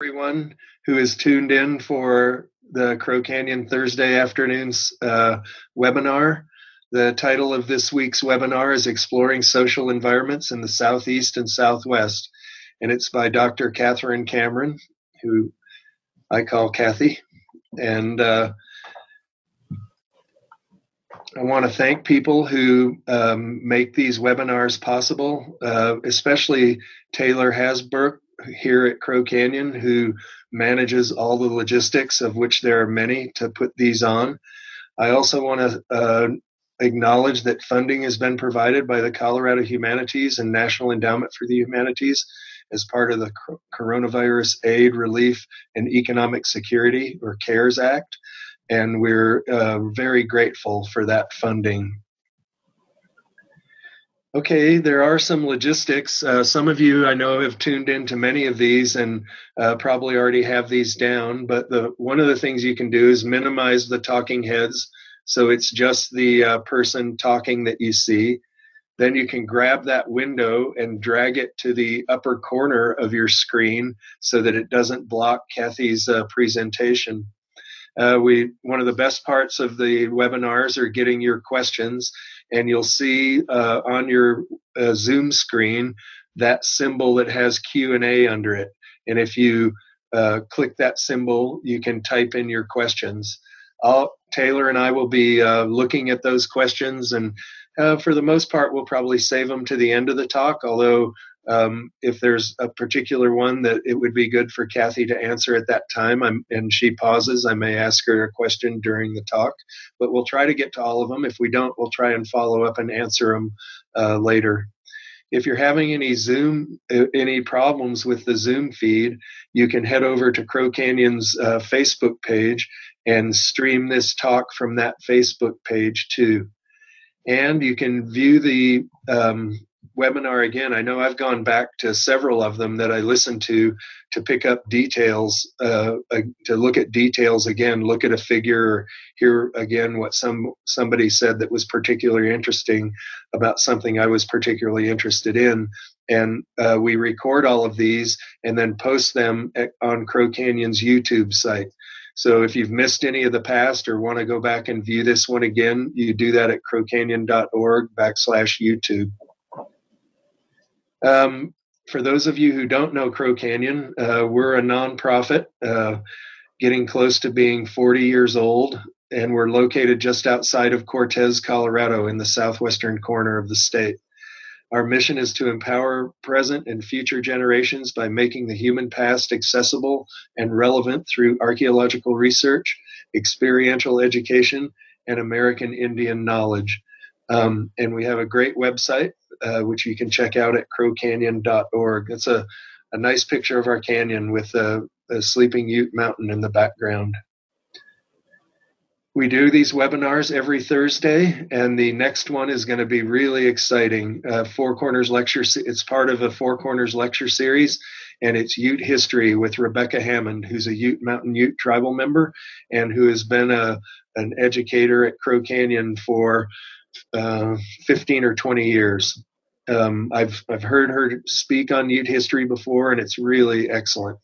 Everyone who is tuned in for the Crow Canyon Thursday afternoon's webinar. The title of this week's webinar is Exploring Social Environments in the Southeast and Southwest, and it's by Dr. Katherine Cameron, who I call Kathy. And I want to thank people who make these webinars possible, especially Taylor Hasbrook here at Crow Canyon, who manages all the logistics, of which there are many, to put these on. I also want to acknowledge that funding has been provided by the Colorado Humanities and National Endowment for the Humanities as part of the Coronavirus Aid, Relief, and Economic Security, or CARES Act, and we're very grateful for that funding. Okay, there are some logistics. Some of you I know have tuned into many of these and probably already have these down, but one of the things you can do is minimize the talking heads, so it's just the person talking that you see. Then you can grab that window and drag it to the upper corner of your screen so that it doesn't block Kathy's presentation. One of the best parts of the webinars are getting your questions, and you'll see on your Zoom screen that symbol that has Q&A under it. And if you click that symbol, you can type in your questions. Taylor and I will be looking at those questions, and for the most part, we'll probably save them to the end of the talk, although if there's a particular one that it would be good for Kathy to answer at that time, and she pauses, I may ask her a question during the talk, but we'll try to get to all of them. If we don't, we'll try and follow up and answer them later. If you're having any problems with the Zoom feed, you can head over to Crow Canyon's Facebook page and stream this talk from that Facebook page too. And you can view the webinar again. I know I've gone back to several of them that I listened to pick up details, to look at details again, look at a figure, or hear again what somebody said that was particularly interesting about something I was particularly interested in. And we record all of these and then post them on Crow Canyon's YouTube site. So if you've missed any of the past or want to go back and view this one again, you do that at crowcanyon.org/YouTube. For those of you who don't know Crow Canyon, we're a nonprofit getting close to being 40 years old, and we're located just outside of Cortez, Colorado, in the southwestern corner of the state. Our mission is to empower present and future generations by making the human past accessible and relevant through archaeological research, experiential education, and American Indian knowledge. And we have a great website, which you can check out at crowcanyon.org. It's a nice picture of our canyon with a sleeping Ute mountain in the background. We do these webinars every Thursday, and the next one is going to be really exciting. Four Corners Lecture. It's part of a Four Corners Lecture series, and it's Ute History with Rebecca Hammond, who's a Mountain Ute tribal member and who has been an educator at Crow Canyon for 15 or 20 years. I've heard her speak on Ute history before, and it's really excellent.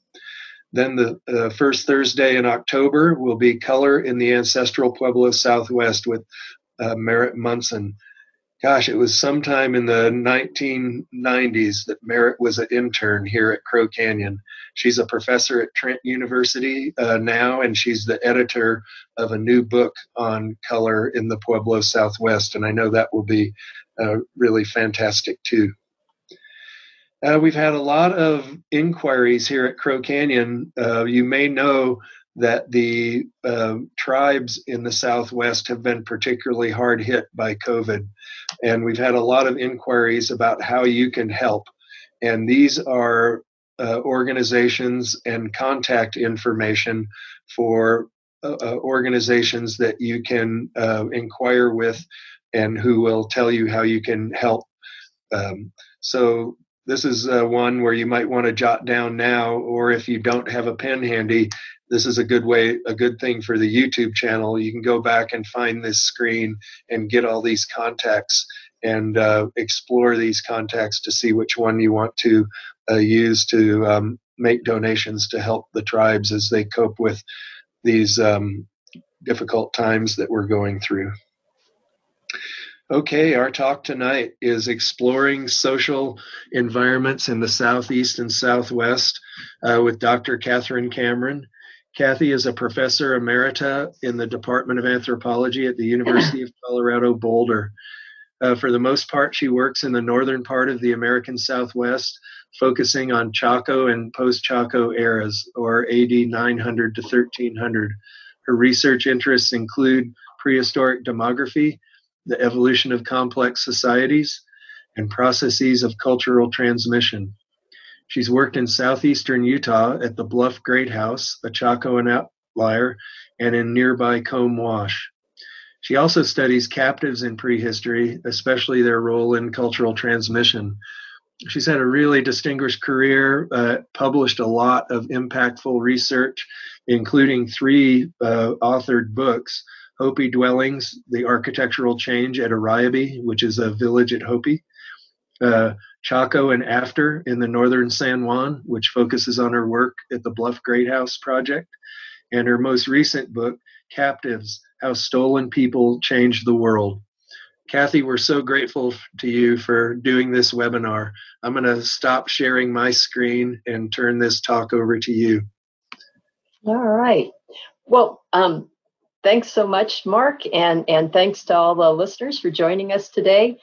Then the first Thursday in October will be Color in the Ancestral Pueblo Southwest with Merritt Munson. Gosh, it was sometime in the 1990s that Merritt was an intern here at Crow Canyon. She's a professor at Trent University now, and she's the editor of a new book on color in the Pueblo Southwest, and I know that will be really fantastic too. We've had a lot of inquiries here at Crow Canyon. You may know that the tribes in the Southwest have been particularly hard hit by COVID. And we've had a lot of inquiries about how you can help. And these are organizations and contact information for organizations that you can inquire with and who will tell you how you can help. So this is one where you might want to jot down now, or if you don't have a pen handy, this is a good thing for the YouTube channel. You can go back and find this screen and get all these contacts and explore these contacts to see which one you want to use to make donations to help the tribes as they cope with these difficult times that we're going through. Okay, our talk tonight is exploring social environments in the Southeast and Southwest with Dr. Katherine Cameron. Kathy is a professor emerita in the Department of Anthropology at the University of Colorado Boulder. For the most part, she works in the northern part of the American Southwest, focusing on Chaco and post-Chaco eras, or AD 900 to 1300. Her research interests include prehistoric demography, the evolution of complex societies, and processes of cultural transmission. She's worked in southeastern Utah at the Bluff Great House, a Chacoan outlier, and in nearby Comb Wash. She also studies captives in prehistory, especially their role in cultural transmission. She's had a really distinguished career, published a lot of impactful research, including 3 authored books: Hopi Dwellings, The Architectural Change at Arriabi, which is a village at Hopi, Chaco and After in the northern San Juan, which focuses on her work at the Bluff Great House Project, and her most recent book, Captives, How Stolen People Changed the World. Kathy, we're so grateful to you for doing this webinar. I'm going to stop sharing my screen and turn this talk over to you. All right. Well, thanks so much, Mark, and thanks to all the listeners for joining us today.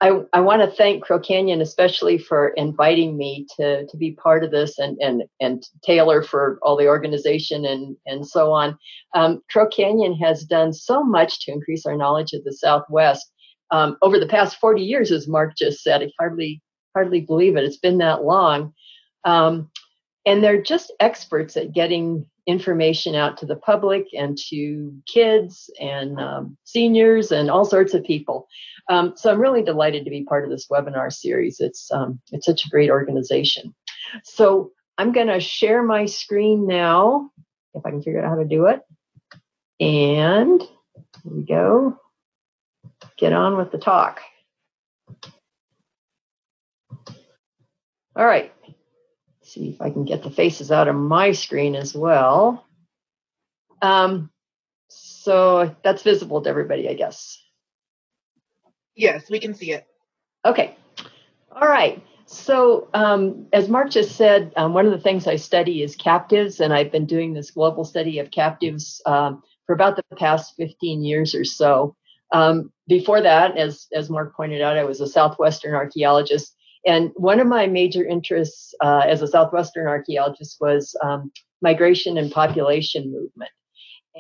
I want to thank Crow Canyon especially for inviting me to be part of this, and Taylor for all the organization and so on. Crow Canyon has done so much to increase our knowledge of the Southwest over the past 40 years, as Mark just said. I hardly believe it. It's been that long. And they're just experts at getting information out to the public and to kids and seniors and all sorts of people. So I'm really delighted to be part of this webinar series. It's such a great organization. So I'm going to share my screen now, if I can figure out how to do it. And here we go. Get on with the talk. All right. See if I can get the faces out of my screen as well. So that's visible to everybody, I guess. Yes, we can see it. Okay. All right. So as Mark just said, one of the things I study is captives, and I've been doing this global study of captives for about the past 15 years or so. Before that, as Mark pointed out, I was a Southwestern archaeologist. And one of my major interests as a Southwestern archaeologist was migration and population movement.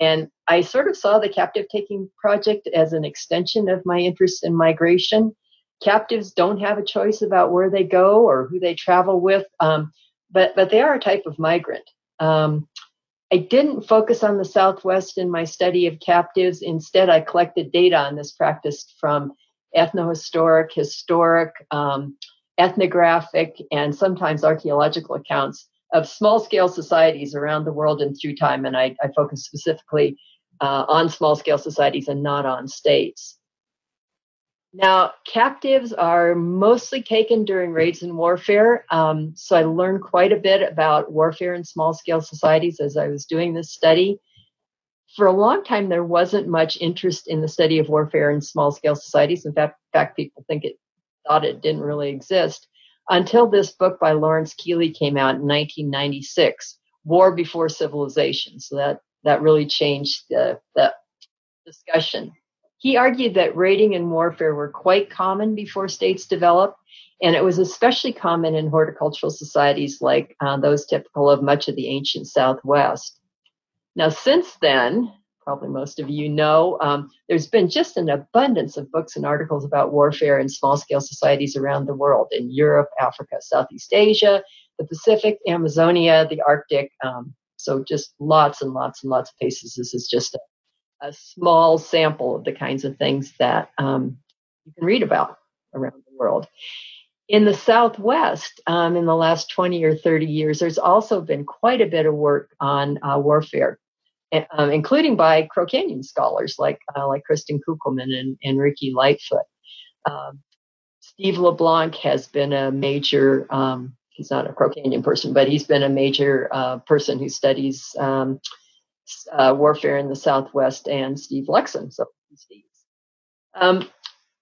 And I sort of saw the captive taking project as an extension of my interest in migration. Captives don't have a choice about where they go or who they travel with, but they are a type of migrant. I didn't focus on the Southwest in my study of captives. Instead, I collected data on this practice from ethnohistoric, historic, ethnographic, and sometimes archaeological accounts of small-scale societies around the world and through time. And I focus specifically on small-scale societies and not on states. Now, captives are mostly taken during raids and warfare. So I learned quite a bit about warfare in small-scale societies as I was doing this study. For a long time, there wasn't much interest in the study of warfare in small-scale societies. In fact, people thought it didn't really exist until this book by Lawrence Keeley came out in 1996, War Before Civilization. So that really changed the discussion. He argued that raiding and warfare were quite common before states developed, and it was especially common in horticultural societies like those typical of much of the ancient Southwest. Now, since then, probably most of you know, there's been just an abundance of books and articles about warfare in small-scale societies around the world, in Europe, Africa, Southeast Asia, the Pacific, Amazonia, the Arctic. So just lots and lots and lots of places. This is just a small sample of the kinds of things that you can read about around the world. In the Southwest, in the last 20 or 30 years, there's also been quite a bit of work on warfare, including by Crow Canyon scholars like Kristen Kuckelman and Ricky Lightfoot. Steve LeBlanc has been a major he's not a Crow Canyon person, but he's been a major person who studies warfare in the Southwest, and Steve Lexon. So, Steve.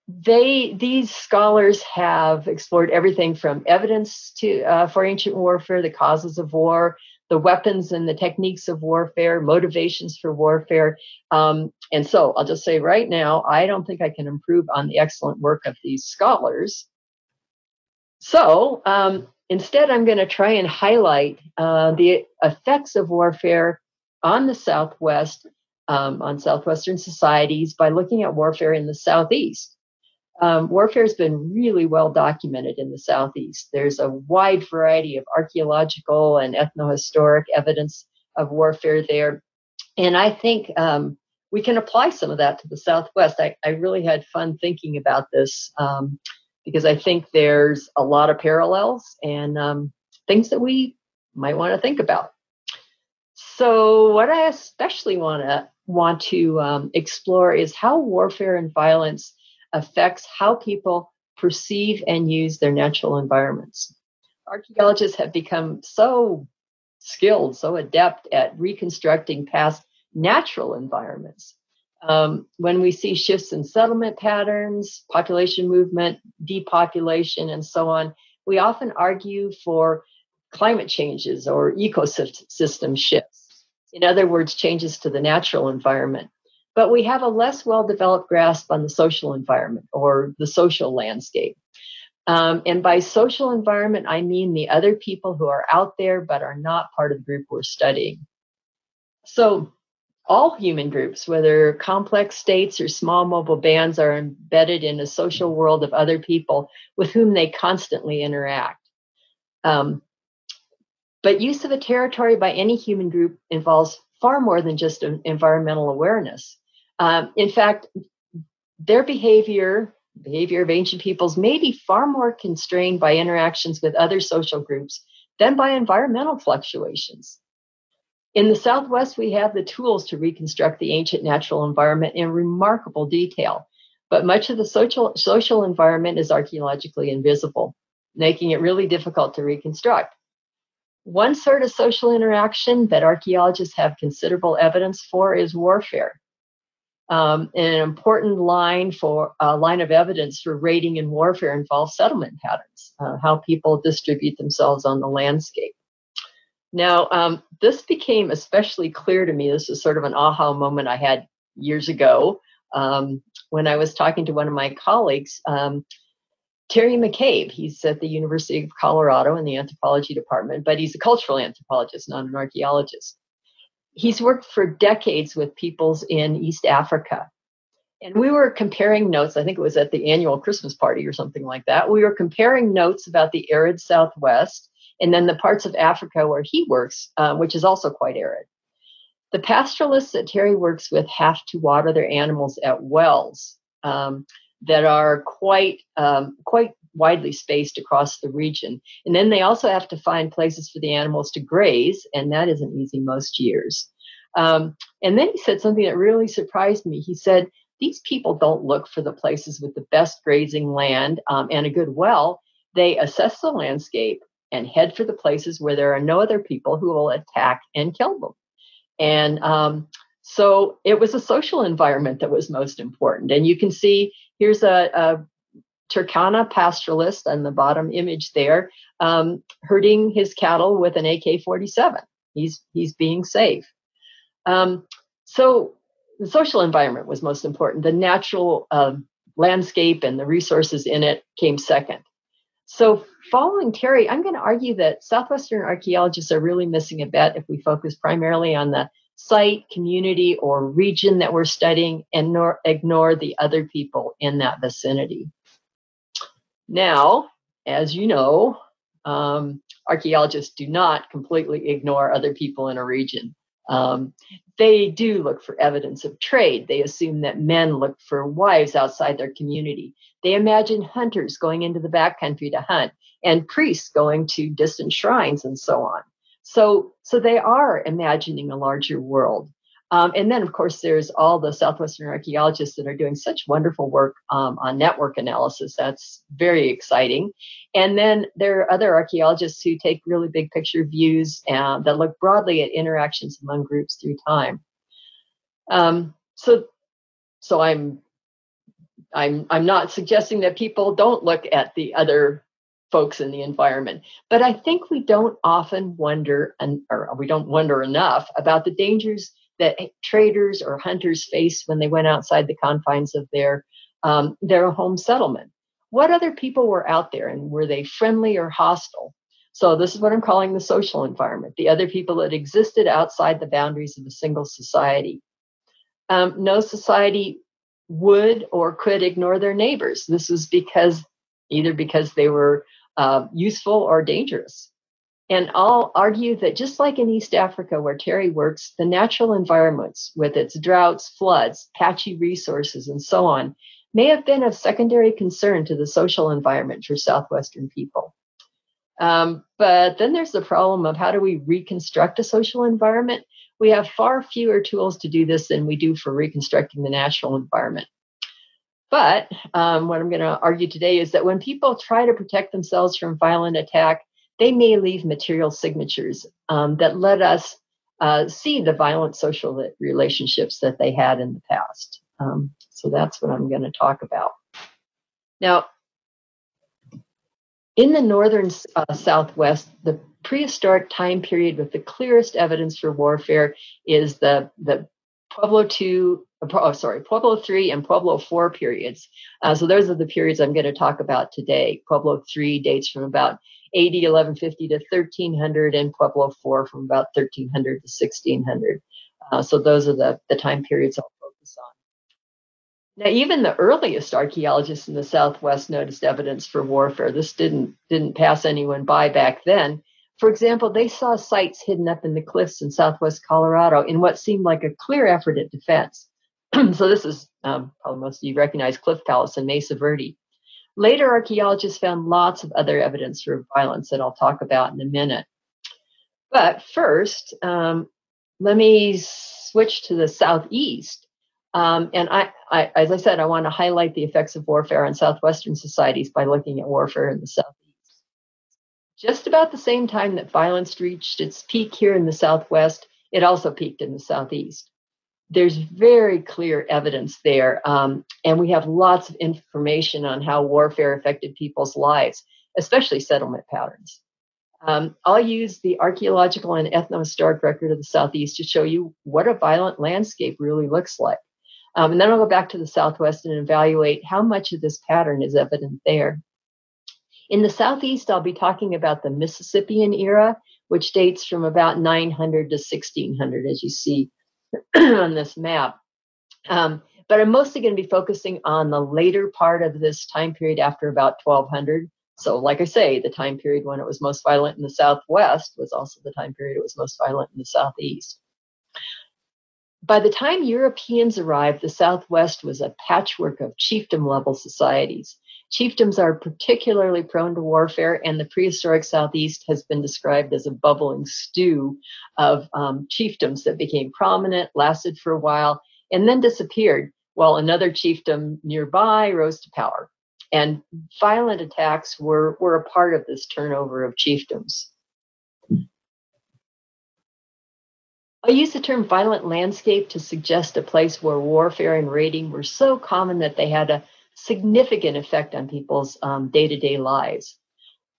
These scholars have explored everything from evidence for ancient warfare, the causes of war, the weapons and the techniques of warfare, motivations for warfare. And so I'll just say right now, I don't think I can improve on the excellent work of these scholars. So instead, I'm going to try and highlight the effects of warfare on the Southwest, on Southwestern societies, by looking at warfare in the Southeast. Warfare has been really well documented in the Southeast. There's a wide variety of archaeological and ethnohistoric evidence of warfare there. And I think we can apply some of that to the Southwest. I really had fun thinking about this because I think there's a lot of parallels and things that we might want to think about. So what I especially want to explore is how warfare and violence affects how people perceive and use their natural environments. Archaeologists have become so skilled, so adept at reconstructing past natural environments. When we see shifts in settlement patterns, population movement, depopulation, and so on, we often argue for climate changes or ecosystem shifts. In other words, changes to the natural environment. But we have a less well-developed grasp on the social environment or the social landscape. And by social environment, I mean the other people who are out there but are not part of the group we're studying. So all human groups, whether complex states or small mobile bands, are embedded in a social world of other people with whom they constantly interact. But use of a territory by any human group involves far more than just an environmental awareness. In fact, their behavior of ancient peoples may be far more constrained by interactions with other social groups than by environmental fluctuations. In the Southwest, we have the tools to reconstruct the ancient natural environment in remarkable detail, but much of the social environment is archaeologically invisible, making it really difficult to reconstruct. One sort of social interaction that archaeologists have considerable evidence for is warfare. And an important line of evidence for raiding and warfare involves settlement patterns, how people distribute themselves on the landscape. Now, this became especially clear to me. This is sort of an aha moment I had years ago when I was talking to one of my colleagues, Terry McCabe. He's at the University of Colorado in the anthropology department, but he's a cultural anthropologist, not an archaeologist. He's worked for decades with peoples in East Africa. And we were comparing notes. I think it was at the annual Christmas party or something like that. We were comparing notes about the arid Southwest and then the parts of Africa where he works, which is also quite arid. The pastoralists that Terry works with have to water their animals at wells that are quite widely spaced across the region. And then they also have to find places for the animals to graze, and that isn't easy most years. And then he said something that really surprised me. He said, these people don't look for the places with the best grazing land and a good well. They assess the landscape and head for the places where there are no other people who will attack and kill them. And so it was a social environment that was most important. And you can see here's a Turkana pastoralist on the bottom image there, herding his cattle with an AK-47. He's being safe. So the social environment was most important. The natural landscape and the resources in it came second. So following Terry, I'm going to argue that Southwestern archaeologists are really missing a bet if we focus primarily on the site, community, or region that we're studying and ignore the other people in that vicinity. Now, as you know, archaeologists do not completely ignore other people in a region. They do look for evidence of trade. They assume that men look for wives outside their community. They imagine hunters going into the backcountry to hunt and priests going to distant shrines and so on. So they are imagining a larger world. And then, of course, there's all the Southwestern archaeologists that are doing such wonderful work on network analysis. That's very exciting. And then there are other archaeologists who take really big picture views that look broadly at interactions among groups through time. So I'm not suggesting that people don't look at the other folks in the environment, but I think we don't often wonder, or we don't wonder enough about the dangers that traders or hunters faced when they went outside the confines of their home settlement. What other people were out there, and were they friendly or hostile? So this is what I'm calling the social environment, the other people that existed outside the boundaries of a single society. No society would or could ignore their neighbors. This is either because they were useful or dangerous. And I'll argue that just like in East Africa, where Terry works, the natural environments with its droughts, floods, patchy resources, and so on, may have been of secondary concern to the social environment for Southwestern people. But then there's the problem of how do we reconstruct a social environment? We have far fewer tools to do this than we do for reconstructing the natural environment. But what I'm going to argue today is that when people try to protect themselves from violent attack, they may leave material signatures that let us see the violent social relationships that they had in the past. So that's what I'm going to talk about. Now, in the northern Southwest, the prehistoric time period with the clearest evidence for warfare is the Pueblo III and Pueblo IV periods. So those are the periods I'm going to talk about today. Pueblo III dates from about AD 1150 to 1300, and Pueblo IV from about 1300 to 1600. So those are the time periods I'll focus on. Now, even the earliest archaeologists in the Southwest noticed evidence for warfare. This didn't pass anyone by back then. For example, they saw sites hidden up in the cliffs in southwest Colorado in what seemed like a clear effort at defense. So this is probably most of you recognize Cliff Palace in Mesa Verde. Later, archaeologists found lots of other evidence for violence that I'll talk about in a minute. But first, let me switch to the Southeast. And I, as I said, I want to highlight the effects of warfare on Southwestern societies by looking at warfare in the Southeast. Just about the same time that violence reached its peak here in the Southwest, it also peaked in the Southeast. There's very clear evidence there, and we have lots of information on how warfare affected people's lives, especially settlement patterns. I'll use the archaeological and ethnohistoric record of the Southeast to show you what a violent landscape really looks like. And then I'll go back to the Southwest and evaluate how much of this pattern is evident there. In the Southeast, I'll be talking about the Mississippian era, which dates from about 900 to 1600, as you see on this map. But I'm mostly going to be focusing on the later part of this time period after about 1200. So like I say, the time period when it was most violent in the Southwest was also the time period it was most violent in the Southeast. By the time Europeans arrived, the Southwest was a patchwork of chiefdom-level societies. Chiefdoms are particularly prone to warfare, and the prehistoric Southeast has been described as a bubbling stew of chiefdoms that became prominent, lasted for a while, and then disappeared, while another chiefdom nearby rose to power. And violent attacks were a part of this turnover of chiefdoms. I use the term violent landscape to suggest a place where warfare and raiding were so common that they had a significant effect on people's day-to-day lives.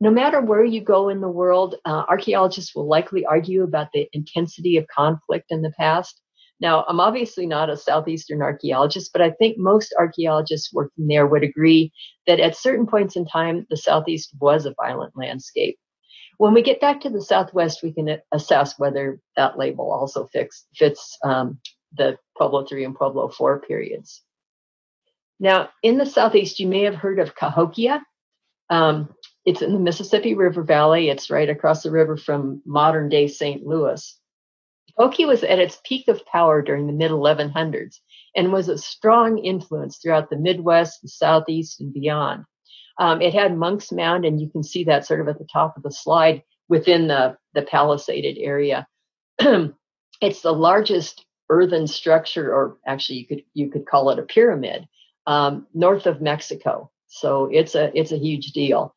No matter where you go in the world, archaeologists will likely argue about the intensity of conflict in the past. Now, I'm obviously not a Southeastern archaeologist, but I think most archaeologists working there would agree that at certain points in time, the Southeast was a violent landscape. When we get back to the Southwest, we can assess whether that label also fits the Pueblo III and Pueblo IV periods. Now, in the Southeast, you may have heard of Cahokia. It's in the Mississippi River Valley. It's right across the river from modern-day St. Louis. Cahokia was at its peak of power during the mid-1100s and was a strong influence throughout the Midwest, the Southeast, and beyond. It had Monk's Mound, and you can see that sort of at the top of the slide within the palisaded area. It's the largest earthen structure, or actually you could call it a pyramid, north of Mexico. So it's a huge deal.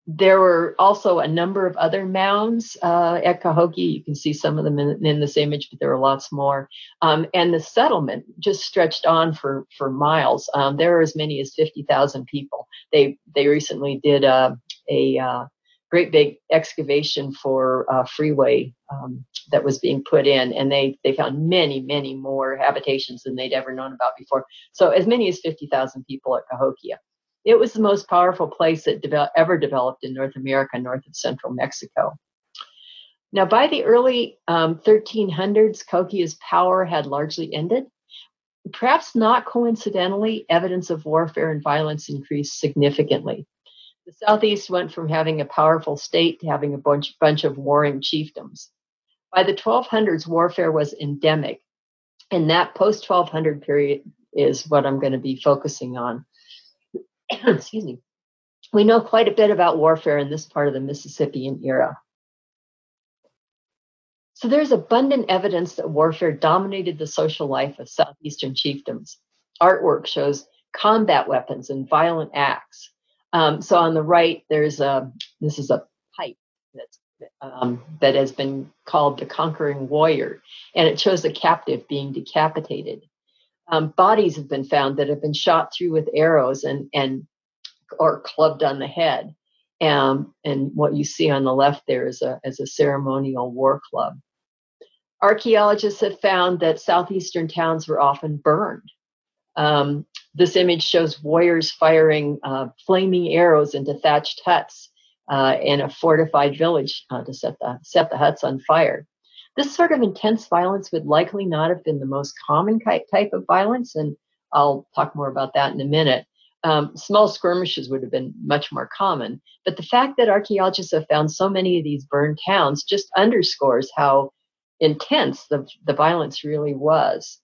There were also a number of other mounds at Cahokia. You can see some of them in this image, but there are lots more. And the settlement just stretched on for miles. There are as many as 50,000 people. They recently did a great big excavation for a freeway that was being put in, and they found many more habitations than they'd ever known about before. So as many as 50,000 people at Cahokia. It was the most powerful place that ever developed in North America, north of central Mexico. Now, by the early 1300s, Cahokia's power had largely ended. Perhaps not coincidentally, evidence of warfare and violence increased significantly. The Southeast went from having a powerful state to having a bunch of warring chiefdoms. By the 1200s, warfare was endemic, and that post-1200 period is what I'm going to be focusing on. Excuse me. We know quite a bit about warfare in this part of the Mississippian era. So there's abundant evidence that warfare dominated the social life of Southeastern chiefdoms. Artwork shows combat weapons and violent acts. So on the right, this is a pipe that has been called the Conquering Warrior, and it shows a captive being decapitated. Bodies have been found that have been shot through with arrows or clubbed on the head. And what you see on the left there is a ceremonial war club. Archaeologists have found that southeastern towns were often burned. This image shows warriors firing flaming arrows into thatched huts in a fortified village to set the huts on fire. This sort of intense violence would likely not have been the most common type of violence, and I'll talk more about that in a minute. Small skirmishes would have been much more common, but the fact that archaeologists have found so many of these burned towns just underscores how intense the violence really was.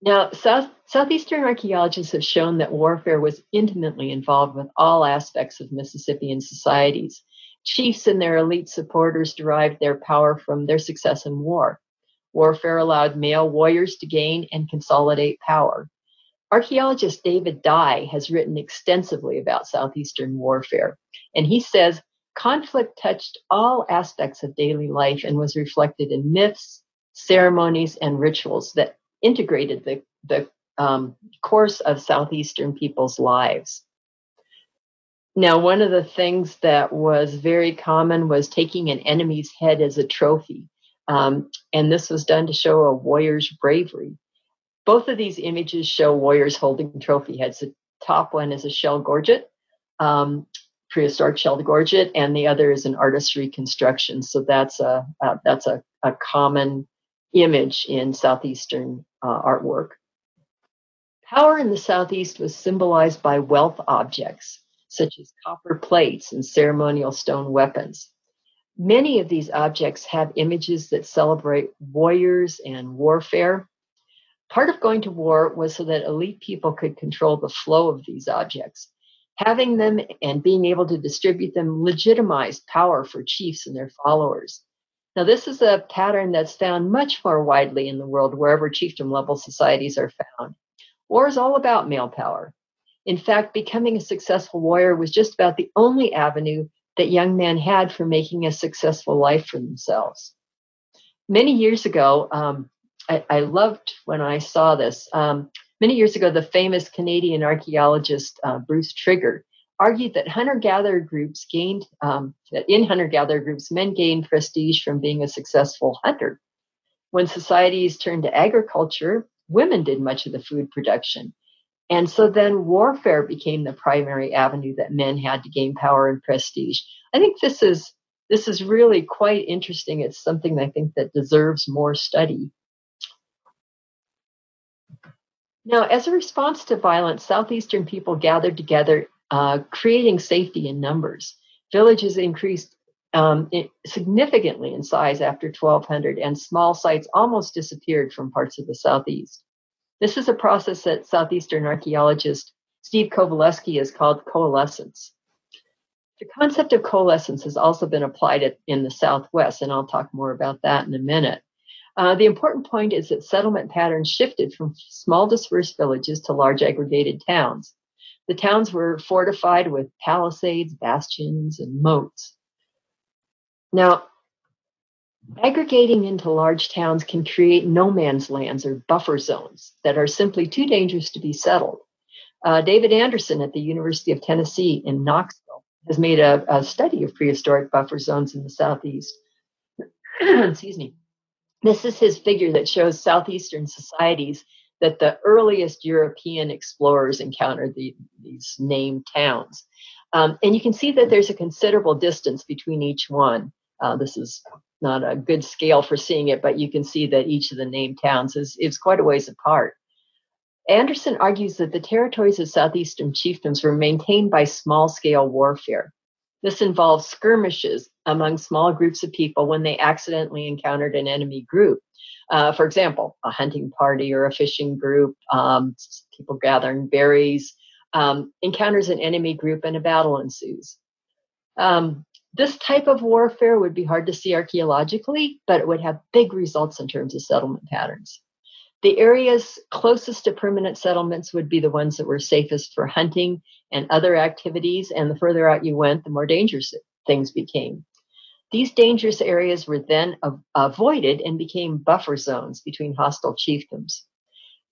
Now, Southeastern archaeologists have shown that warfare was intimately involved with all aspects of Mississippian societies. Chiefs and their elite supporters derived their power from their success in war. Warfare allowed male warriors to gain and consolidate power. Archaeologist David Dye has written extensively about Southeastern warfare, and he says conflict touched all aspects of daily life and was reflected in myths, ceremonies, and rituals that integrated the course of Southeastern people's lives. Now, one of the things that was very common was taking an enemy's head as a trophy, and this was done to show a warrior's bravery. Both of these images show warriors holding trophy heads. The top one is a shell gorget, prehistoric shell gorget, and the other is an artist's reconstruction. So that's a common image in Southeastern artwork. Power in the Southeast was symbolized by wealth objects, such as copper plates and ceremonial stone weapons. Many of these objects have images that celebrate warriors and warfare. Part of going to war was so that elite people could control the flow of these objects. Having them and being able to distribute them legitimized power for chiefs and their followers. Now, this is a pattern that's found much more widely in the world wherever chiefdom-level societies are found. War is all about male power. In fact, becoming a successful warrior was just about the only avenue that young men had for making a successful life for themselves. Many years ago, I loved when I saw this. Many years ago, the famous Canadian archaeologist Bruce Trigger argued that hunter-gatherer groups men gained prestige from being a successful hunter. When societies turned to agriculture, women did much of the food production. And so then warfare became the primary avenue that men had to gain power and prestige. I think this is really quite interesting. It's something I think that deserves more study. Now, as a response to violence, Southeastern people gathered together, creating safety in numbers. Villages increased significantly in size after 1200, and small sites almost disappeared from parts of the Southeast. This is a process that Southeastern archaeologist Steve Kowaleski has called coalescence. The concept of coalescence has also been applied in the Southwest, and I'll talk more about that in a minute. The important point is that settlement patterns shifted from small dispersed villages to large aggregated towns. The towns were fortified with palisades, bastions, and moats. Now, aggregating into large towns can create no man's lands or buffer zones that are simply too dangerous to be settled. David Anderson at the University of Tennessee in Knoxville has made a study of prehistoric buffer zones in the Southeast. Excuse me. This is his figure that shows Southeastern societies that the earliest European explorers encountered these named towns. And you can see that there's a considerable distance between each one. This is not a good scale for seeing it, but you can see that each of the named towns is quite a ways apart. Anderson argues that the territories of Southeastern chiefdoms were maintained by small-scale warfare. This involves skirmishes among small groups of people when they accidentally encountered an enemy group. For example, a hunting party or a fishing group, people gathering berries, encounters an enemy group and a battle ensues. This type of warfare would be hard to see archaeologically, but it would have big results in terms of settlement patterns. The areas closest to permanent settlements would be the ones that were safest for hunting and other activities, and the further out you went, the more dangerous things became. These dangerous areas were then avoided and became buffer zones between hostile chiefdoms.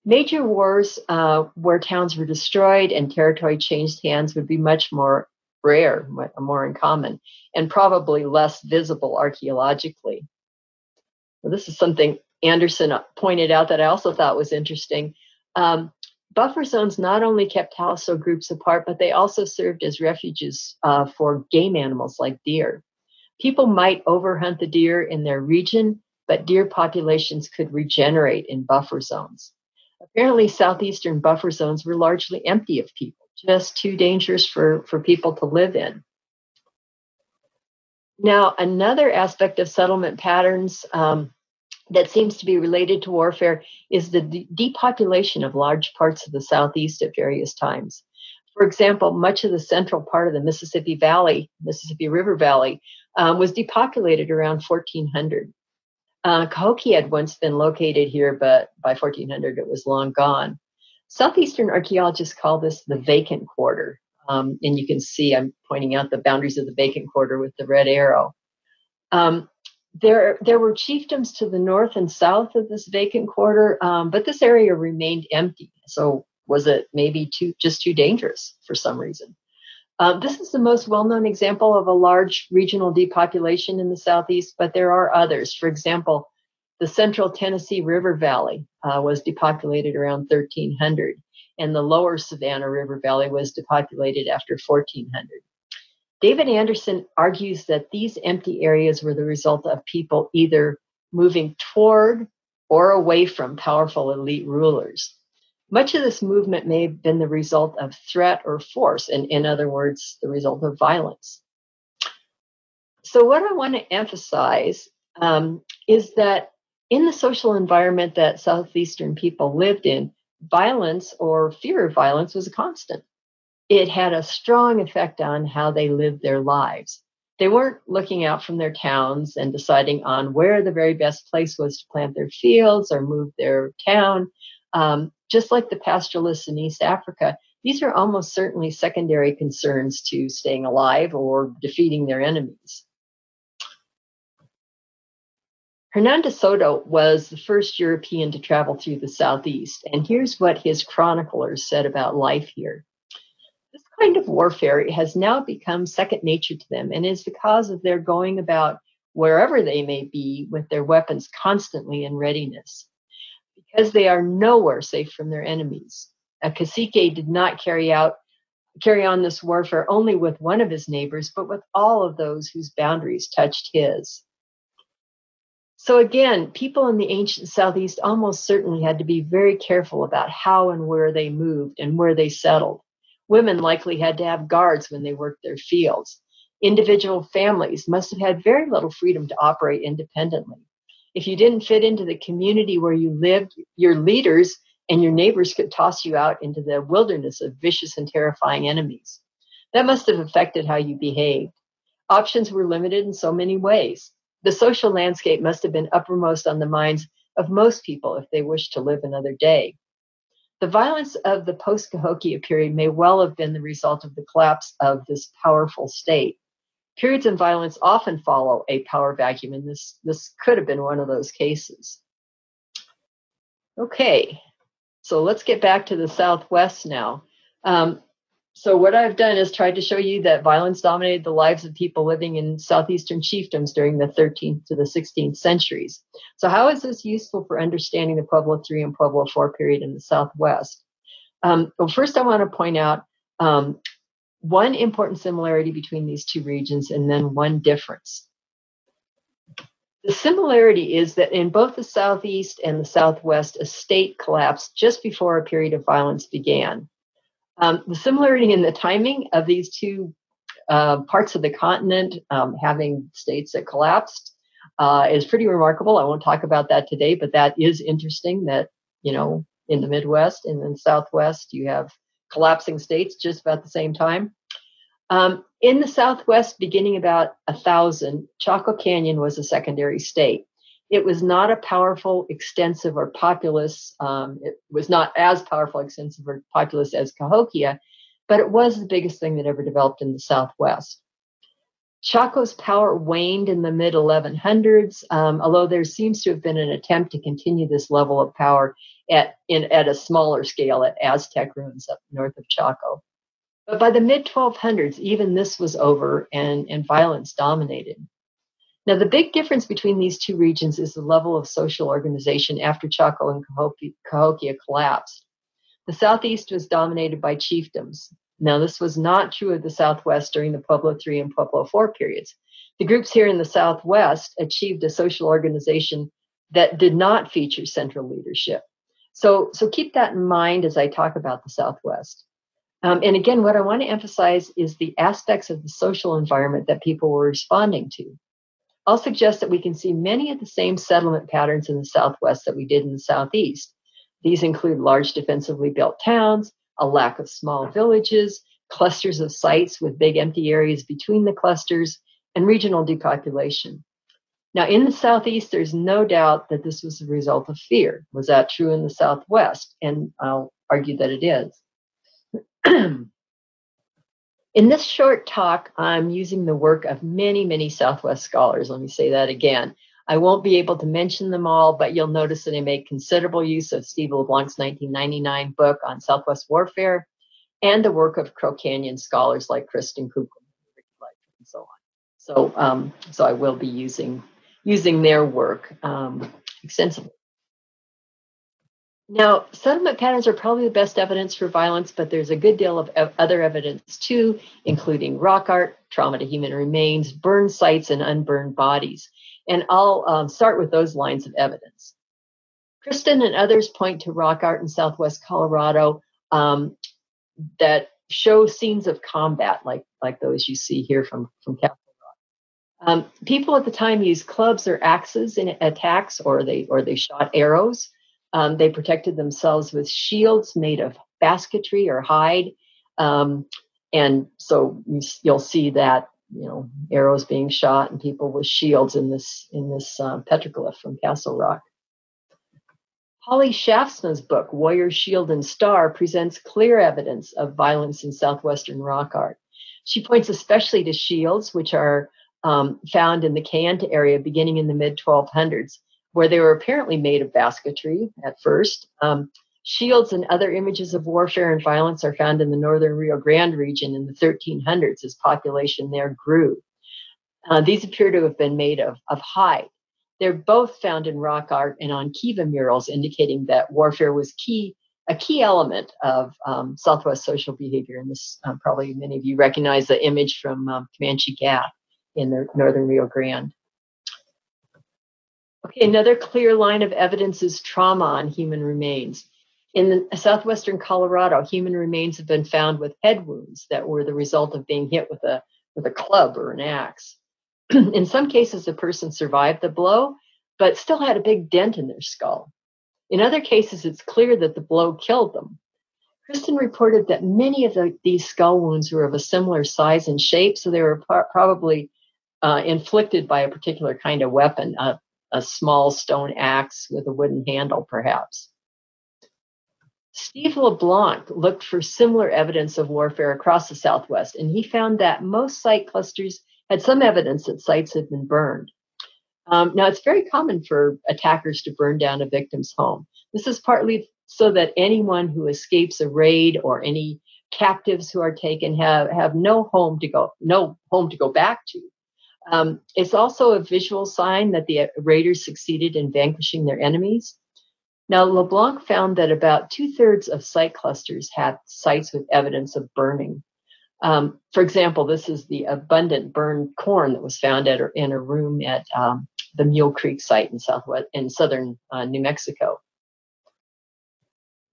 Major wars where towns were destroyed and territory changed hands would be much more rare, more uncommon, and probably less visible archaeologically. Well, this is something Anderson pointed out that I also thought was interesting. Buffer zones not only kept hostile groups apart, but they also served as refuges for game animals like deer. People might overhunt the deer in their region, but deer populations could regenerate in buffer zones. Apparently, southeastern buffer zones were largely empty of people, just too dangerous for people to live in. Now, another aspect of settlement patterns that seems to be related to warfare is the depopulation of large parts of the Southeast at various times. For example, much of the central part of the Mississippi River Valley, was depopulated around 1400. Cahokia had once been located here, but by 1400 it was long gone. Southeastern archaeologists call this the vacant quarter. And you can see I'm pointing out the boundaries of the vacant quarter with the red arrow. There were chiefdoms to the north and south of this vacant quarter, but this area remained empty. So was it maybe just too dangerous for some reason? This is the most well-known example of a large regional depopulation in the Southeast, but there are others. For example, the central Tennessee River Valley was depopulated around 1300, and the lower Savannah River Valley was depopulated after 1400. David Anderson argues that these empty areas were the result of people either moving toward or away from powerful elite rulers. Much of this movement may have been the result of threat or force, and in other words, the result of violence. So what I want to emphasize is that in the social environment that Southeastern people lived in, violence or fear of violence was a constant. It had a strong effect on how they lived their lives. They weren't looking out from their towns and deciding on where the very best place was to plant their fields or move their town. Just like the pastoralists in East Africa, these are almost certainly secondary concerns to staying alive or defeating their enemies. Hernan de Soto was the first European to travel through the Southeast, and here's what his chroniclers said about life here. This kind of warfare has now become second nature to them and is the cause of their going about wherever they may be with their weapons constantly in readiness. Because they are nowhere safe from their enemies. A cacique did not carry on this warfare only with one of his neighbors, but with all of those whose boundaries touched his. So again, people in the ancient Southeast almost certainly had to be very careful about how and where they moved and where they settled. Women likely had to have guards when they worked their fields. Individual families must have had very little freedom to operate independently. If you didn't fit into the community where you lived, your leaders and your neighbors could toss you out into the wilderness of vicious and terrifying enemies. That must have affected how you behaved. Options were limited in so many ways. The social landscape must have been uppermost on the minds of most people if they wished to live another day. The violence of the post-Cahokia period may well have been the result of the collapse of this powerful state. Periods of violence often follow a power vacuum, and this could have been one of those cases. Okay, so let's get back to the Southwest now. So what I've done is tried to show you that violence dominated the lives of people living in Southeastern chiefdoms during the 13th to the 16th centuries. So how is this useful for understanding the Pueblo III and Pueblo IV period in the Southwest? Well, first I want to point out one important similarity between these two regions and then one difference. The similarity is that in both the Southeast and the Southwest, a state collapsed just before a period of violence began. The similarity in the timing of these two parts of the continent having states that collapsed is pretty remarkable. I won't talk about that today, but that is interesting that, you know, in the Midwest and in the Southwest, you have collapsing states just about the same time. In the Southwest, beginning about 1000, Chaco Canyon was a secondary state. It was not a powerful, extensive, or populous. It was not as powerful, extensive, or populous as Cahokia, but it was the biggest thing that ever developed in the Southwest. Chaco's power waned in the mid-1100s, although there seems to have been an attempt to continue this level of power at a smaller scale at Aztec ruins up north of Chaco. But by the mid-1200s, even this was over and violence dominated. Now, the big difference between these two regions is the level of social organization after Chaco and Cahokia collapsed. The Southeast was dominated by chiefdoms. Now, this was not true of the Southwest during the Pueblo III and Pueblo IV periods. The groups here in the Southwest achieved a social organization that did not feature central leadership. So keep that in mind as I talk about the Southwest. And again, what I want to emphasize is the aspects of the social environment that people were responding to. I'll suggest that we can see many of the same settlement patterns in the Southwest that we did in the Southeast. These include large defensively built towns, a lack of small villages, clusters of sites with big empty areas between the clusters, and regional depopulation. Now, in the Southeast, there's no doubt that this was the result of fear. Was that true in the Southwest? And I'll argue that it is. In this short talk, I'm using the work of many, many Southwest scholars. Let me say that again. I won't be able to mention them all, but you'll notice that I make considerable use of Steve LeBlanc's 1999 book on Southwest warfare and the work of Crow Canyon scholars like Kristen Kuchel and so on. So I will be using their work extensively. Now, settlement patterns are probably the best evidence for violence, but there's a good deal of other evidence too, including rock art, trauma to human remains, burned sites, and unburned bodies. And I'll start with those lines of evidence. Kristen and others point to rock art in Southwest Colorado that show scenes of combat, like those you see here from Castle Rock. People at the time used clubs or axes in attacks, or they shot arrows. They protected themselves with shields made of basketry or hide. And so you'll see that, arrows being shot and people with shields in this petroglyph from Castle Rock. Holly Shaftsman's book, Warrior, Shield, and Star, presents clear evidence of violence in Southwestern rock art. She points especially to shields, which are found in the Kayenta area beginning in the mid-1200s, where they were apparently made of basketry at first. Shields and other images of warfare and violence are found in the northern Rio Grande region in the 1300s as population there grew. These appear to have been made of hide. They're both found in rock art and on kiva murals, indicating that warfare was a key element of Southwest social behavior. And this, probably many of you recognize the image from Comanche Gap in the northern Rio Grande. Okay, another clear line of evidence is trauma on human remains. In southwestern Colorado, human remains have been found with head wounds that were the result of being hit with a club or an axe. In some cases, the person survived the blow, but still had a big dent in their skull. In other cases, it's clear that the blow killed them. Kristen reported that many of these skull wounds were of a similar size and shape, so they were probably inflicted by a particular kind of weapon, a small stone axe with a wooden handle, perhaps. Steve LeBlanc looked for similar evidence of warfare across the Southwest, and he found that most site clusters had some evidence that sites had been burned. Now, it's very common for attackers to burn down a victim's home. This is partly so that anyone who escapes a raid or any captives who are taken have no home to go back to. It's also a visual sign that the raiders succeeded in vanquishing their enemies. Now, LeBlanc found that about 2/3 of site clusters had sites with evidence of burning. For example, this is the abundant burned corn that was found in a room at the Mule Creek site in southern New Mexico.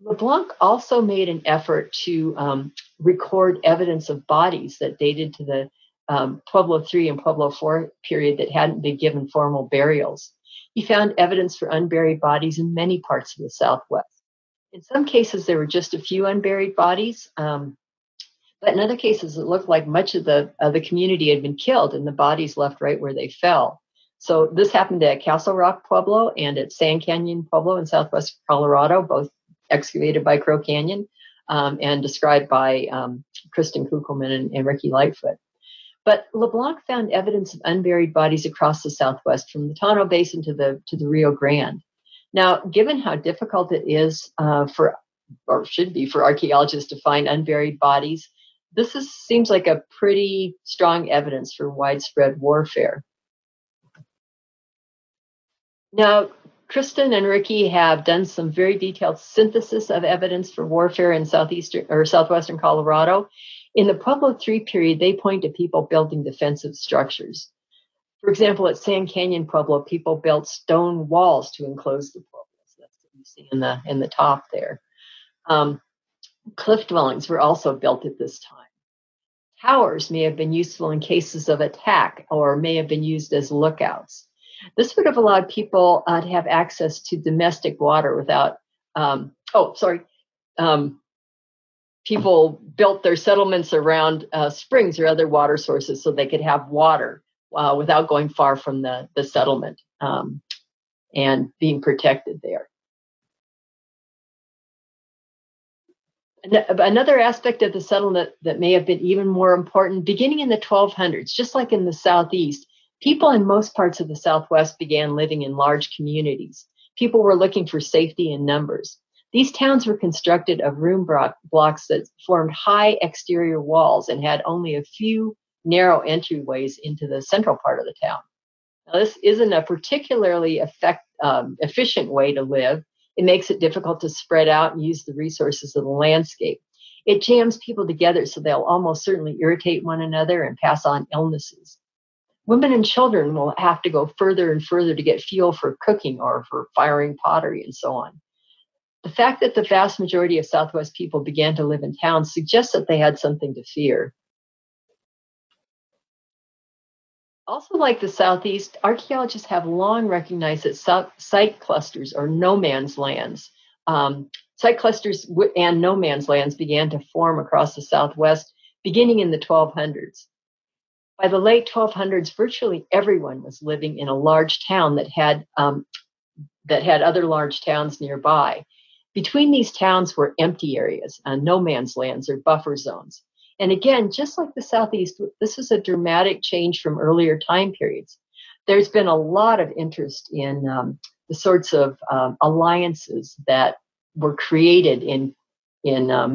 LeBlanc also made an effort to record evidence of bodies that dated to the Pueblo III and Pueblo IV period that hadn't been given formal burials. He found evidence for unburied bodies in many parts of the Southwest. In some cases, there were just a few unburied bodies, but in other cases, it looked like much of the community had been killed and the bodies left right where they fell. So this happened at Castle Rock Pueblo and at Sand Canyon Pueblo in southwest Colorado, both excavated by Crow Canyon and described by Kristen Kuckelman and Ricky Lightfoot. But LeBlanc found evidence of unburied bodies across the Southwest, from the Tonto Basin to the Rio Grande. Now, given how difficult it is should be for archaeologists to find unburied bodies, seems like a pretty strong evidence for widespread warfare. Now, Kristen and Ricky have done some very detailed synthesis of evidence for warfare in southwestern Colorado. In the Pueblo III period, they point to people building defensive structures. For example, at Sand Canyon Pueblo, people built stone walls to enclose the pueblos. That's what you see in the top there. Cliff dwellings were also built at this time. Towers may have been useful in cases of attack or may have been used as lookouts. This would have allowed people to have access to domestic water without, people built their settlements around springs or other water sources so they could have water without going far from the settlement and being protected there. Another aspect of the settlement that may have been even more important, beginning in the 1200s, just like in the Southeast, people in most parts of the Southwest began living in large communities. People were looking for safety in numbers. These towns were constructed of room blocks that formed high exterior walls and had only a few narrow entryways into the central part of the town. Now, this isn't a particularly efficient way to live. It makes it difficult to spread out and use the resources of the landscape. It jams people together so they'll almost certainly irritate one another and pass on illnesses. Women and children will have to go further and further to get fuel for cooking or for firing pottery and so on. The fact that the vast majority of Southwest people began to live in towns suggests that they had something to fear. Also, like the Southeast, archaeologists have long recognized that site clusters or no man's lands. Site clusters and no man's lands began to form across the Southwest beginning in the 1200s. By the late 1200s, virtually everyone was living in a large town that had other large towns nearby. Between these towns were empty areas, no man's lands or buffer zones. And again, just like the Southeast, this is a dramatic change from earlier time periods. There's been a lot of interest in the sorts of alliances that were created in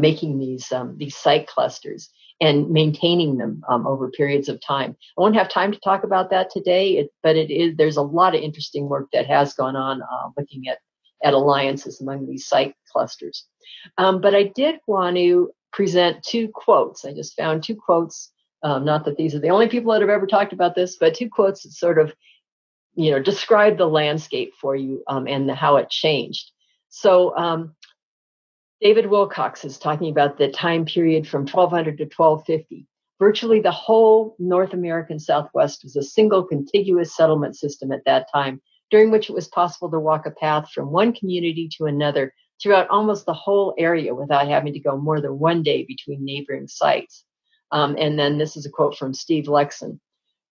making these site clusters and maintaining them over periods of time. I won't have time to talk about that today, but there's a lot of interesting work that has gone on looking at alliances among these site clusters. But I did want to present two quotes. I just found two quotes, not that these are the only people that have ever talked about this, but two quotes that sort of, describe the landscape for you and how it changed. So David Wilcox is talking about the time period from 1200 to 1250. Virtually the whole North American Southwest was a single contiguous settlement system at that time, during which it was possible to walk a path from one community to another throughout almost the whole area without having to go more than one day between neighboring sites. And then this is a quote from Steve Lexon.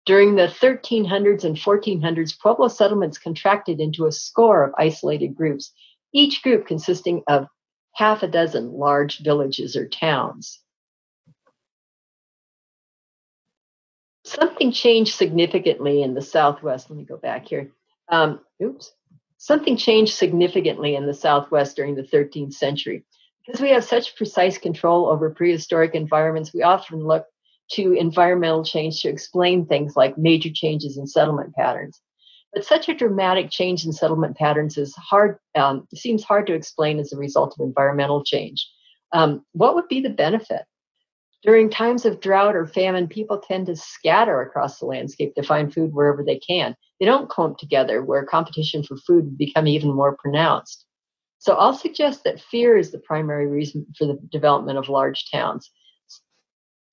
During the 1300s and 1400s, Pueblo settlements contracted into a score of isolated groups, each group consisting of half a dozen large villages or towns. Something changed significantly in the Southwest. Let me go back here. Something changed significantly in the Southwest during the 13th century. Because we have such precise control over prehistoric environments, we often look to environmental change to explain things like major changes in settlement patterns. But such a dramatic change in settlement patterns is seems hard to explain as a result of environmental change. What would be the benefit? During times of drought or famine, people tend to scatter across the landscape to find food wherever they can. They don't clump together, where competition for food would become even more pronounced. So I'll suggest that fear is the primary reason for the development of large towns,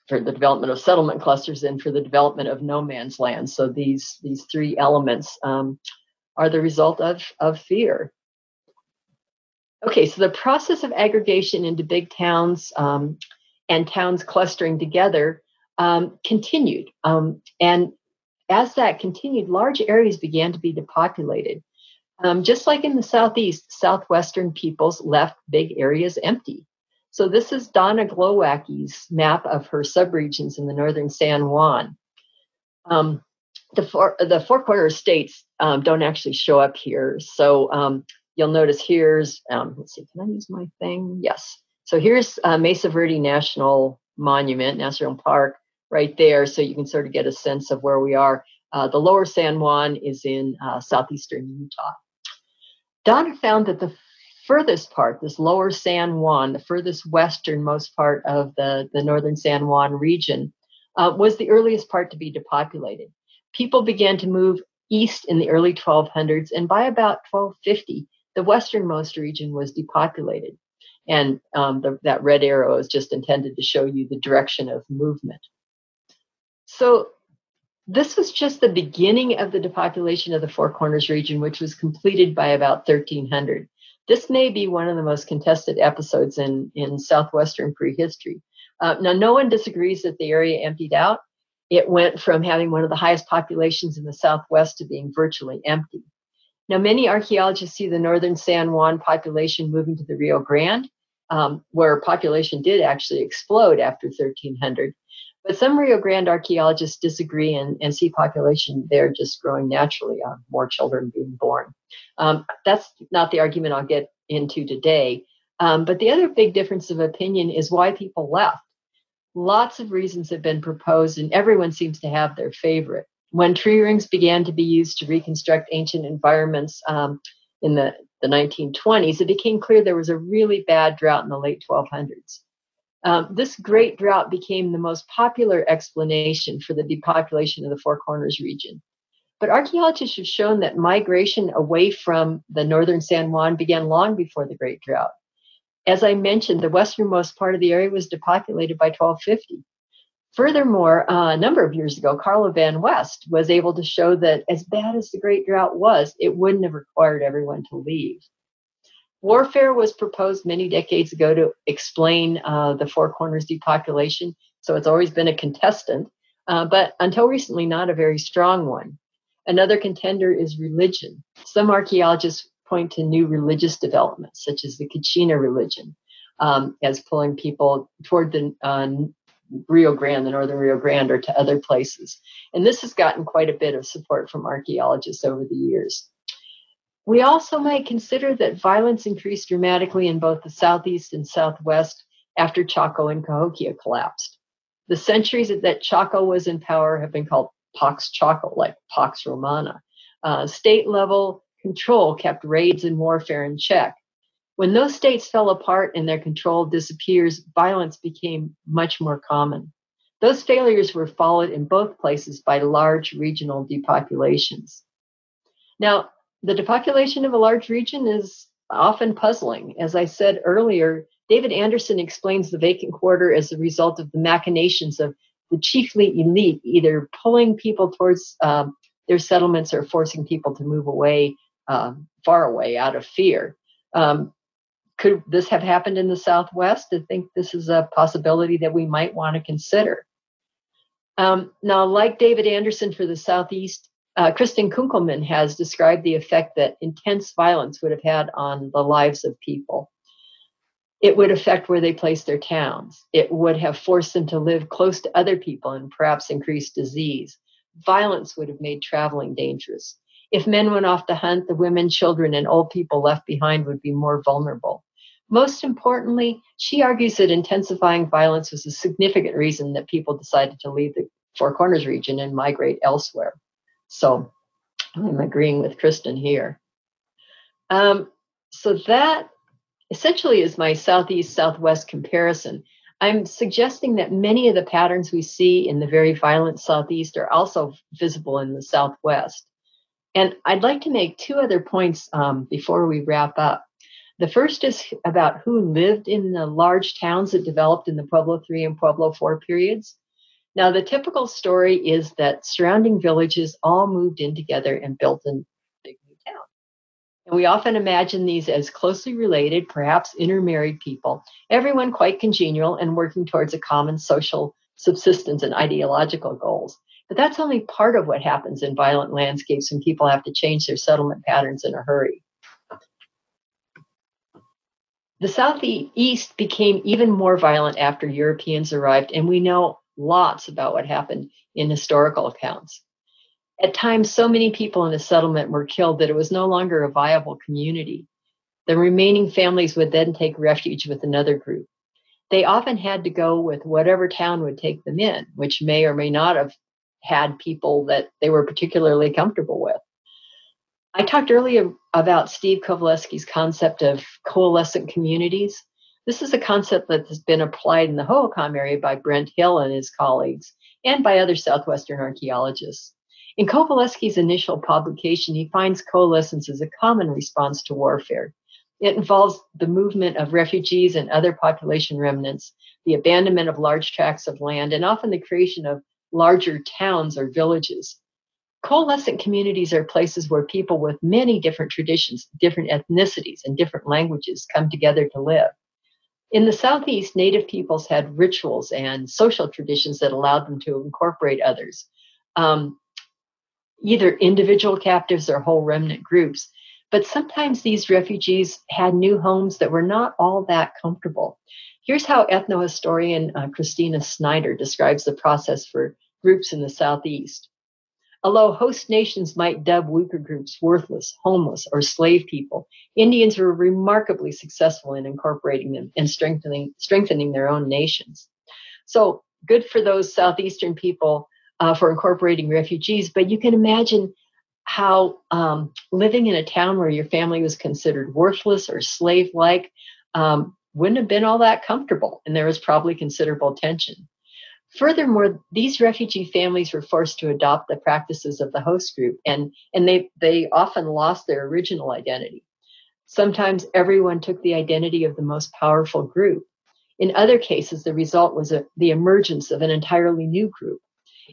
for the development of settlement clusters, and for the development of no man's land. So these three elements are the result of fear. Okay, so the process of aggregation into big towns and towns clustering together continued. And as that continued, large areas began to be depopulated. Just like in the Southeast, Southwestern peoples left big areas empty. So this is Donna Glowacki's map of her subregions in the northern San Juan. The four corner states don't actually show up here. So you'll notice here's, let's see, can I use my thing? Yes. So here's Mesa Verde National Park right there. So you can sort of get a sense of where we are. The lower San Juan is in southeastern Utah. Donna found that the furthest part, this lower San Juan, the furthest westernmost part of the northern San Juan region, was the earliest part to be depopulated. People began to move east in the early 1200s, and by about 1250, the westernmost region was depopulated. And that red arrow is just intended to show you the direction of movement. So this was just the beginning of the depopulation of the Four Corners region, which was completed by about 1300. This may be one of the most contested episodes in Southwestern prehistory. Now, no one disagrees that the area emptied out. It went from having one of the highest populations in the Southwest to being virtually empty. Now, many archaeologists see the northern San Juan population moving to the Rio Grande, where population did actually explode after 1300. But some Rio Grande archaeologists disagree and see population there just growing naturally, more children being born. That's not the argument I'll get into today. But the other big difference of opinion is why people left. Lots of reasons have been proposed, and everyone seems to have their favorite. When tree rings began to be used to reconstruct ancient environments in the 1920s, it became clear there was a really bad drought in the late 1200s. This great drought became the most popular explanation for the depopulation of the Four Corners region. But archaeologists have shown that migration away from the northern San Juan began long before the Great Drought. As I mentioned, the westernmost part of the area was depopulated by 1250. Furthermore, a number of years ago, Carlo Van West was able to show that as bad as the Great Drought was, it wouldn't have required everyone to leave. Warfare was proposed many decades ago to explain the Four Corners depopulation, so it's always been a contestant, but until recently, not a very strong one. Another contender is religion. Some archaeologists point to new religious developments, such as the Kachina religion, as pulling people toward the Rio Grande, the northern Rio Grande, or to other places. And this has gotten quite a bit of support from archaeologists over the years. We also might consider that violence increased dramatically in both the Southeast and Southwest after Chaco and Cahokia collapsed. The centuries that Chaco was in power have been called Pax Chaco, like Pax Romana. State-level control kept raids and warfare in check. When those states fell apart and their control disappears, violence became much more common. Those failures were followed in both places by large regional depopulations. Now, the depopulation of a large region is often puzzling. As I said earlier, David Anderson explains the vacant quarter as a result of the machinations of the chiefly elite, either pulling people towards their settlements or forcing people to move away, far away, out of fear. could this have happened in the Southwest? I think this is a possibility that we might want to consider. Now, like David Anderson for the Southeast, Kristen Kunkelman has described the effect that intense violence would have had on the lives of people. It would affect where they place their towns. It would have forced them to live close to other people and perhaps increase disease. Violence would have made traveling dangerous. If men went off to hunt, the women, children, and old people left behind would be more vulnerable. Most importantly, she argues that intensifying violence was a significant reason that people decided to leave the Four Corners region and migrate elsewhere. So I'm agreeing with Kristen here. So that essentially is my Southeast-Southwest comparison. I'm suggesting that many of the patterns we see in the very violent Southeast are also visible in the Southwest. And I'd like to make two other points before we wrap up. The first is about who lived in the large towns that developed in the Pueblo III and Pueblo IV periods. Now, the typical story is that surrounding villages all moved in together and built a big new town. And we often imagine these as closely related, perhaps intermarried people, everyone quite congenial and working towards a common social subsistence and ideological goals. But that's only part of what happens in violent landscapes when people have to change their settlement patterns in a hurry. The Southeast became even more violent after Europeans arrived, and we know lots about what happened in historical accounts. At times, so many people in a settlement were killed that it was no longer a viable community. The remaining families would then take refuge with another group. They often had to go with whatever town would take them in, which may or may not have had people that they were particularly comfortable with. I talked earlier about Steve Kowaleski's concept of coalescent communities. This is a concept that has been applied in the Hohokam area by Brent Hill and his colleagues, and by other Southwestern archaeologists. In Kowaleski's initial publication, he finds coalescence as a common response to warfare. It involves the movement of refugees and other population remnants, the abandonment of large tracts of land, and often the creation of larger towns or villages. Coalescent communities are places where people with many different traditions, different ethnicities, and different languages come together to live. In the Southeast, Native peoples had rituals and social traditions that allowed them to incorporate others, either individual captives or whole remnant groups. But sometimes these refugees had new homes that were not all that comfortable. Here's how ethnohistorian Christina Snyder describes the process for groups in the Southeast. Although host nations might dub weaker groups worthless, homeless, or slave people, Indians were remarkably successful in incorporating them and strengthening their own nations. So good for those Southeastern people for incorporating refugees, but you can imagine how living in a town where your family was considered worthless or slave-like wouldn't have been all that comfortable, and there was probably considerable tension. Furthermore, these refugee families were forced to adopt the practices of the host group, and they often lost their original identity. Sometimes everyone took the identity of the most powerful group. In other cases, the result was the emergence of an entirely new group.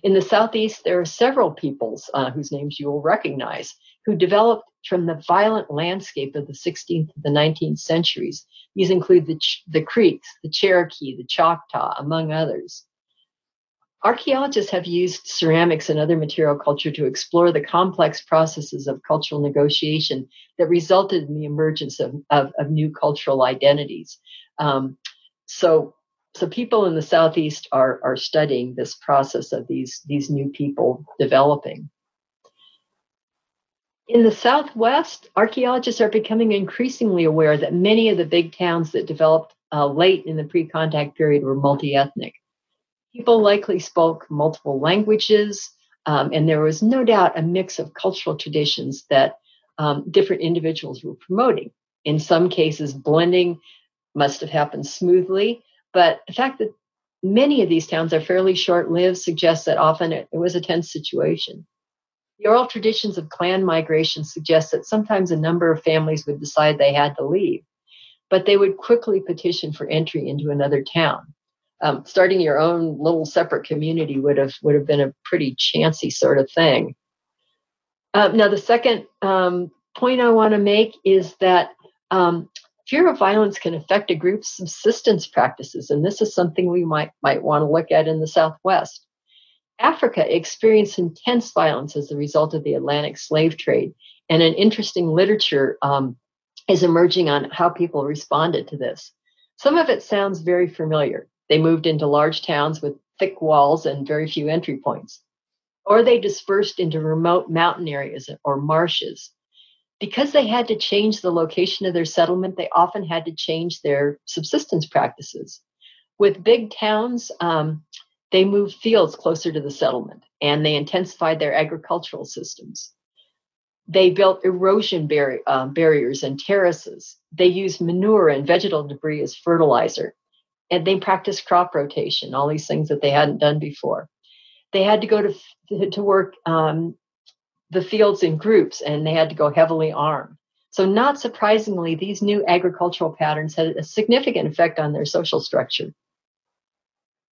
In the Southeast, there are several peoples whose names you will recognize, who developed from the violent landscape of the 16th to the 19th centuries. These include the Creeks, the Cherokee, the Choctaw, among others. Archaeologists have used ceramics and other material culture to explore the complex processes of cultural negotiation that resulted in the emergence of new cultural identities. So people in the Southeast are studying this process of these new people developing. In the Southwest, archaeologists are becoming increasingly aware that many of the big towns that developed late in the pre-contact period were multi-ethnic. People likely spoke multiple languages, and there was no doubt a mix of cultural traditions that different individuals were promoting. In some cases, blending must have happened smoothly, but the fact that many of these towns are fairly short-lived suggests that often it was a tense situation. The oral traditions of clan migration suggest that sometimes a number of families would decide they had to leave, but they would quickly petition for entry into another town. Starting your own little separate community would have been a pretty chancy sort of thing. Now, the second point I want to make is that fear of violence can affect a group's subsistence practices, and this is something we might want to look at in the Southwest. Africa experienced intense violence as a result of the Atlantic slave trade, and an interesting literature is emerging on how people responded to this. Some of it sounds very familiar. They moved into large towns with thick walls and very few entry points, or they dispersed into remote mountain areas or marshes. Because they had to change the location of their settlement, they often had to change their subsistence practices. With big towns, they moved fields closer to the settlement, and they intensified their agricultural systems. They built erosion barriers and terraces. They used manure and vegetal debris as fertilizer, and they practiced crop rotation, all these things that they hadn't done before. They had to go to work the fields in groups, and they had to go heavily armed. So not surprisingly, these new agricultural patterns had a significant effect on their social structure.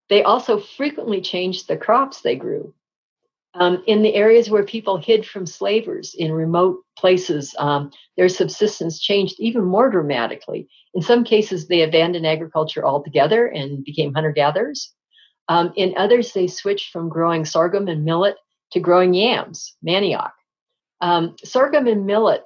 They also frequently changed the crops they grew. In the areas where people hid from slavers in remote places, their subsistence changed even more dramatically. In some cases, they abandoned agriculture altogether and became hunter-gatherers. In others, they switched from growing sorghum and millet to growing yams, manioc. Sorghum and millet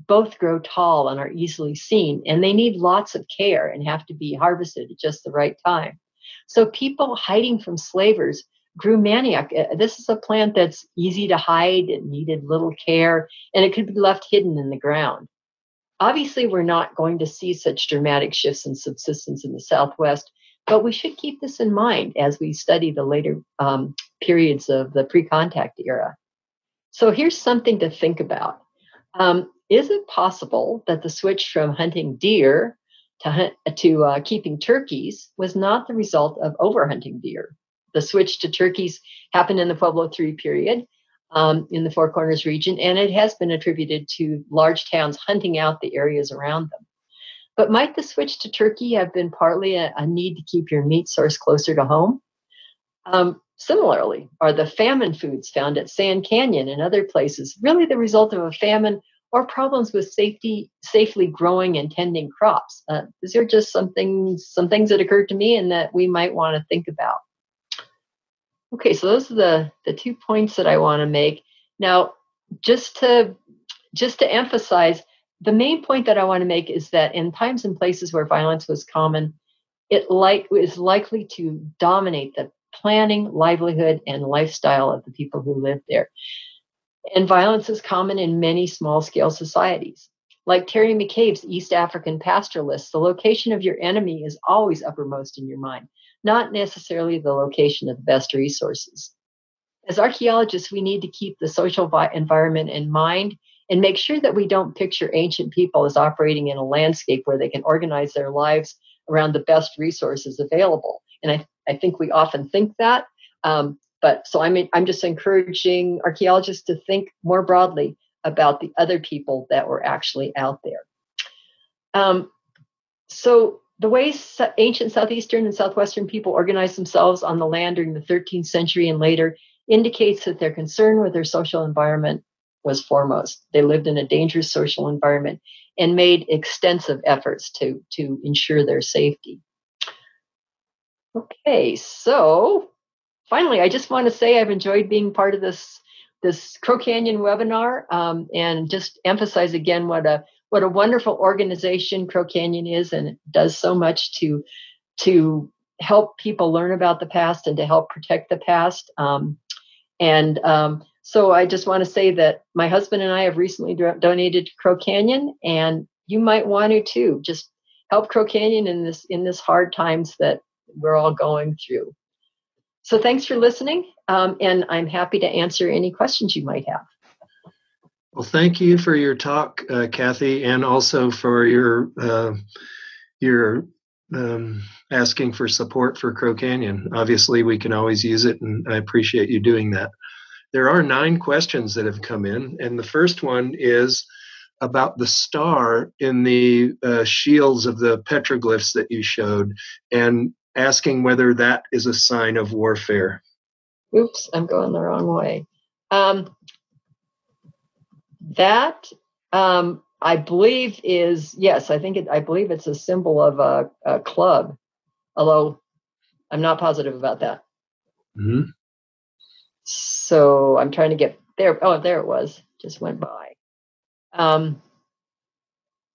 both grow tall and are easily seen, and they need lots of care and have to be harvested at just the right time. So people hiding from slavers grew manioc. This is a plant that's easy to hide. It needed little care, and it could be left hidden in the ground. Obviously, we're not going to see such dramatic shifts in subsistence in the Southwest, but we should keep this in mind as we study the later periods of the pre-contact era. So here's something to think about. Is it possible that the switch from hunting deer to keeping turkeys was not the result of overhunting deer? The switch to turkeys happened in the Pueblo III period in the Four Corners region, and it has been attributed to large towns hunting out the areas around them. But might the switch to turkey have been partly a need to keep your meat source closer to home? Similarly, are the famine foods found at Sand Canyon and other places really the result of a famine or problems with safely growing and tending crops? These are just some things that occurred to me and that we might want to think about. Okay, so those are the 2 points that I want to make. Now, just to emphasize, the main point that I want to make is that in times and places where violence was common, it is likely to dominate the planning, livelihood, and lifestyle of the people who lived there. And violence is common in many small-scale societies. Like Terry McCabe's East African pastoralists, the location of your enemy is always uppermost in your mind, not necessarily the location of the best resources. As archaeologists, we need to keep the social environment in mind and make sure that we don't picture ancient people as operating in a landscape where they can organize their lives around the best resources available. And I think we often think that. But I'm just encouraging archaeologists to think more broadly about the other people that were actually out there. So the ways ancient Southeastern and Southwestern people organized themselves on the land during the 13th century and later indicates that their concern with their social environment was foremost. They lived in a dangerous social environment and made extensive efforts to ensure their safety. Okay, so finally, I just want to say I've enjoyed being part of this Crow Canyon webinar, and just emphasize again what a wonderful organization Crow Canyon is, and it does so much to help people learn about the past and to help protect the past. So I just want to say that my husband and I have recently donated to Crow Canyon, and you might want to too. Just help Crow Canyon in this hard times that we're all going through. So thanks for listening, and I'm happy to answer any questions you might have. Well, thank you for your talk, Kathy, and also for your asking for support for Crow Canyon. Obviously, we can always use it, and I appreciate you doing that. There are 9 questions that have come in, and the first one is about the star in the shields of the petroglyphs that you showed, and asking whether that is a sign of warfare. Oops, I'm going the wrong way. I believe is, yes, I believe it's a symbol of a club, although I'm not positive about that. Mm-hmm. So I'm trying to get there. Oh, there it was. Just went by.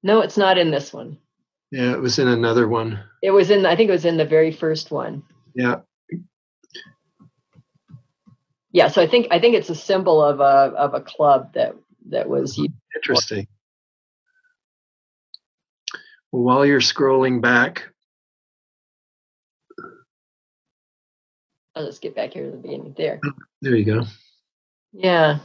No, it's not in this one. Yeah, it was in another one. It was in, I think it was in the very first one. Yeah. Yeah, so I think it's a symbol of a club that was used. Interesting. Well, while you're scrolling back, let's get back here to the beginning. There. There you go. Yeah.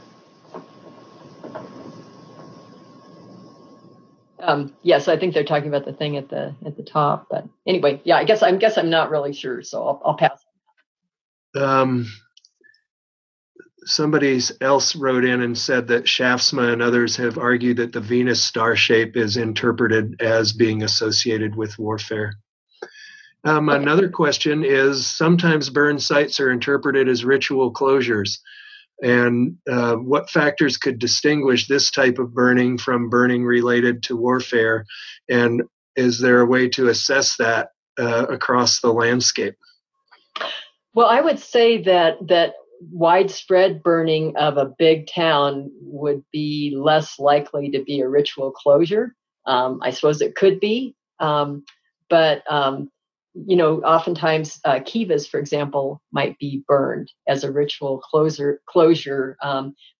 Yes, I think they're talking about the thing at the top. But anyway, yeah, I guess I'm not really sure, so I'll pass. Somebody else wrote in and said that Shaftsma and others have argued that the Venus star shape is interpreted as being associated with warfare. Another question is, sometimes burn sites are interpreted as ritual closures. And what factors could distinguish this type of burning from burning related to warfare? And is there a way to assess that across the landscape? Well, I would say that widespread burning of a big town would be less likely to be a ritual closure. I suppose it could be, but oftentimes kivas, for example, might be burned as a ritual closure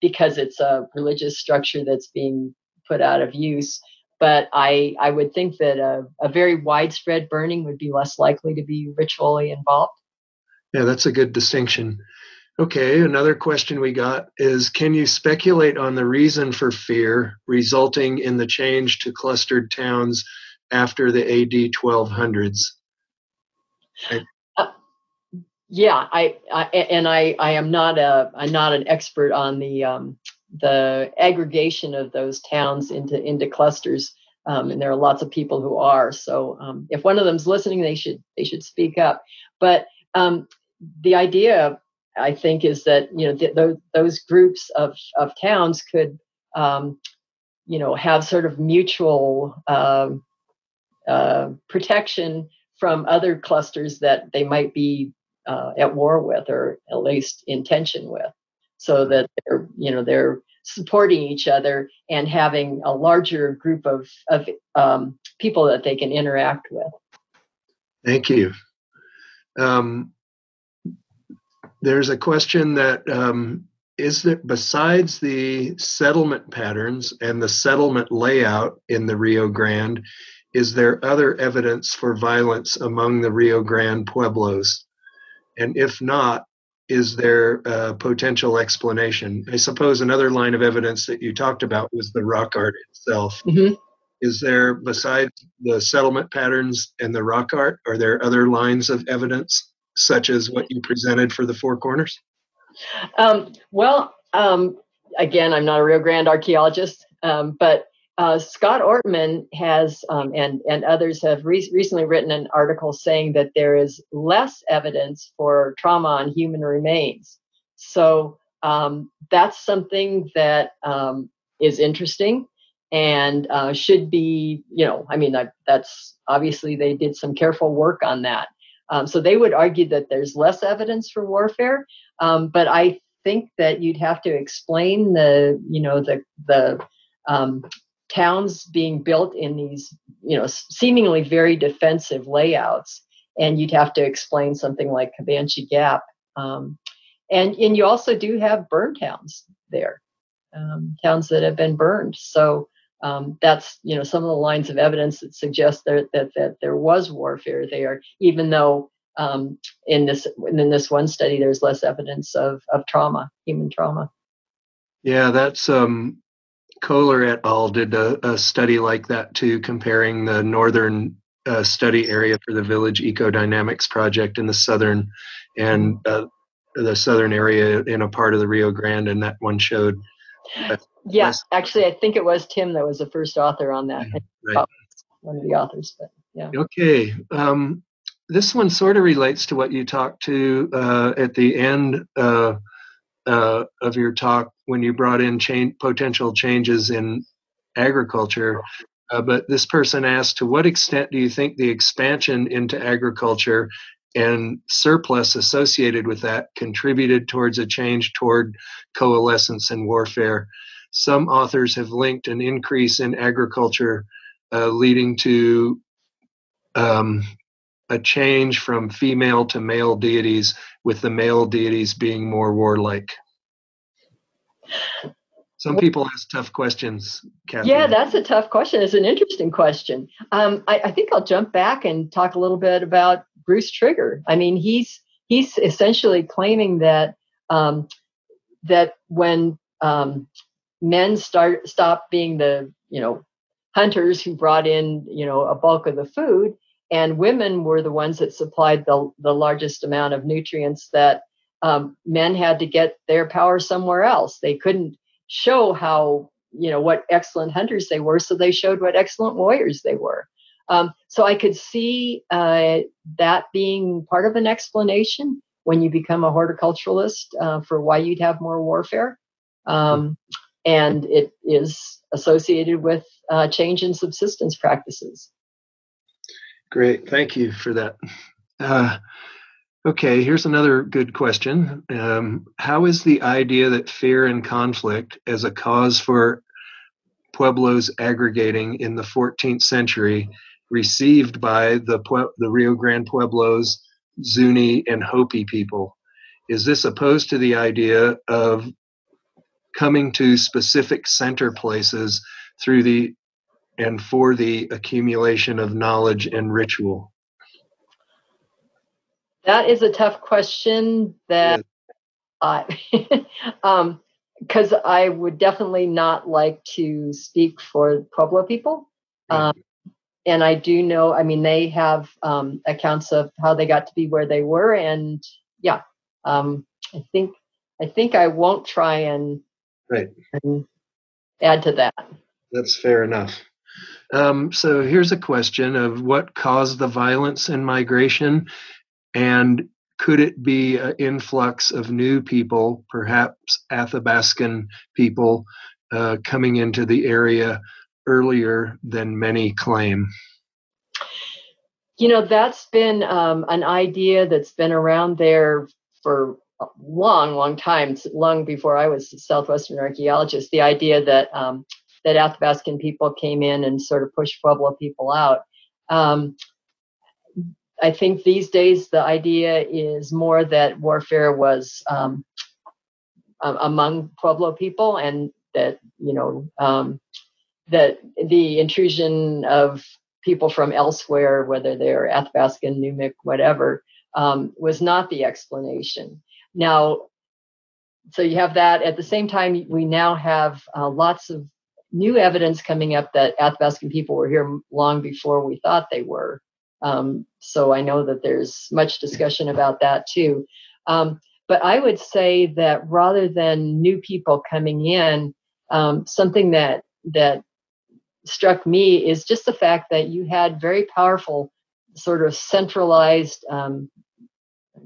because it's a religious structure that's being put out of use. But I would think that a very widespread burning would be less likely to be ritually involved. Yeah, that's a good distinction. Okay, another question we got is, can you speculate on the reason for fear resulting in the change to clustered towns after the AD 1200s? Yeah, I am not an expert on the aggregation of those towns into clusters, and there are lots of people who are. So if one of them's listening, they should speak up. But the idea, I think, is that those groups of towns could have sort of mutual protection from other clusters that they might be at war with, or at least in tension with, so that they're supporting each other and having a larger group of people that they can interact with. Thank you. There's a question that is that besides the settlement patterns and the settlement layout in the Rio Grande, is there other evidence for violence among the Rio Grande pueblos? And if not, is there a potential explanation? I suppose another line of evidence that you talked about was the rock art itself. Mm-hmm. Is there, besides the settlement patterns and the rock art, are there other lines of evidence, such as what you presented for the Four Corners? Again, I'm not a Rio Grande archaeologist, but Scott Ortman has, and others have recently written an article saying that there is less evidence for trauma on human remains. So that's something that is interesting and should be, that's obviously they did some careful work on that. So they would argue that there's less evidence for warfare, but I think that you'd have to explain the towns being built in these, seemingly very defensive layouts, and you'd have to explain something like Comanche Gap, and you also do have burn towns there, towns that have been burned. So that's some of the lines of evidence that suggest that there was warfare there, even though in this one study there's less evidence of trauma, human trauma. Yeah, that's Kohler et al. Did a study like that too, comparing the northern study area for the Village Ecodynamics Project in the southern and the southern area in a part of the Rio Grande, and that one showed. Actually, I think it was Tim that was the first author on that. Right. One of the authors, but yeah. Okay. This one sort of relates to what you talked to at the end of your talk when you brought in potential changes in agriculture. But this person asked, to what extent do you think the expansion into agriculture and surplus associated with that contributed towards a change toward coalescence and warfare? Some authors have linked an increase in agriculture leading to a change from female to male deities, with the male deities being more warlike. Some people ask tough questions, Kathy. Yeah, that's a tough question. It's an interesting question. I think I'll jump back and talk a little bit about Bruce Trigger. I mean, he's essentially claiming that that when men stopped being the hunters who brought in a bulk of the food, and women were the ones that supplied the largest amount of nutrients, that men had to get their power somewhere else. They couldn't show how what excellent hunters they were, so they showed what excellent warriors they were. So I could see that being part of an explanation when you become a horticulturalist for why you'd have more warfare. And it is associated with change in subsistence practices. Great. Thank you for that. Okay, here's another good question. How is the idea that fear and conflict as a cause for pueblos aggregating in the 14th century received by the Rio Grande Pueblos, Zuni, and Hopi people? Is this opposed to the idea of coming to specific center places through for the accumulation of knowledge and ritual? That is a tough question that because I would definitely not like to speak for Pueblo people. And I do know, I mean, they have accounts of how they got to be where they were. And I think I won't try and add to that. That's fair enough. So here's a question of what caused the violence and migration, and could it be an influx of new people, perhaps Athabascan people, coming into the area earlier than many claim? That's been an idea that's been around there for a long, long time, long before I was a Southwestern archaeologist, the idea that that Athabascan people came in and sort of pushed Pueblo people out. I think these days the idea is more that warfare was among Pueblo people, and that that the intrusion of people from elsewhere, whether they're Athabascan, Numic, whatever, was not the explanation. Now, so you have that. At the same time, we now have lots of new evidence coming up that Athabascan people were here long before we thought they were. So I know that there's much discussion about that too. But I would say that rather than new people coming in, something that struck me is just the fact that you had very powerful sort of centralized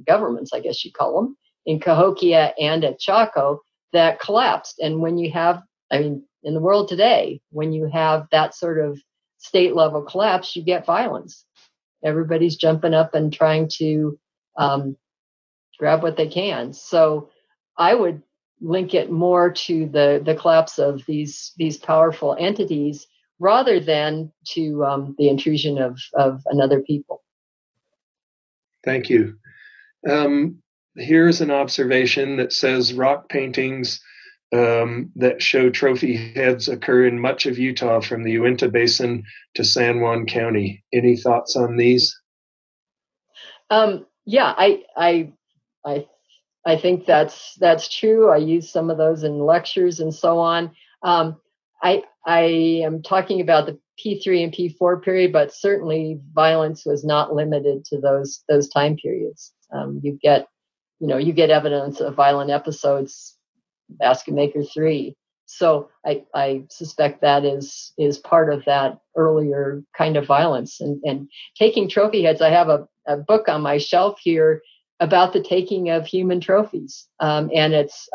governments, I guess you call them, in Cahokia and at Chaco that collapsed. And when you have, in the world today, when you have that sort of state level collapse, you get violence. Everybody's jumping up and trying to grab what they can. So I would link it more to the collapse of these powerful entities rather than to the intrusion of another people. Thank you. Here's an observation that says rock paintings that show trophy heads occur in much of Utah from the Uinta Basin to San Juan County. Any thoughts on these? Yeah, I think that's true. I use some of those in lectures and so on. I am talking about the P3 and P4 period, but certainly violence was not limited to those time periods. You get evidence of violent episodes, Basket Maker 3. So I suspect that is part of that earlier kind of violence. And taking trophy heads, I have a book on my shelf here about the taking of human trophies. And it's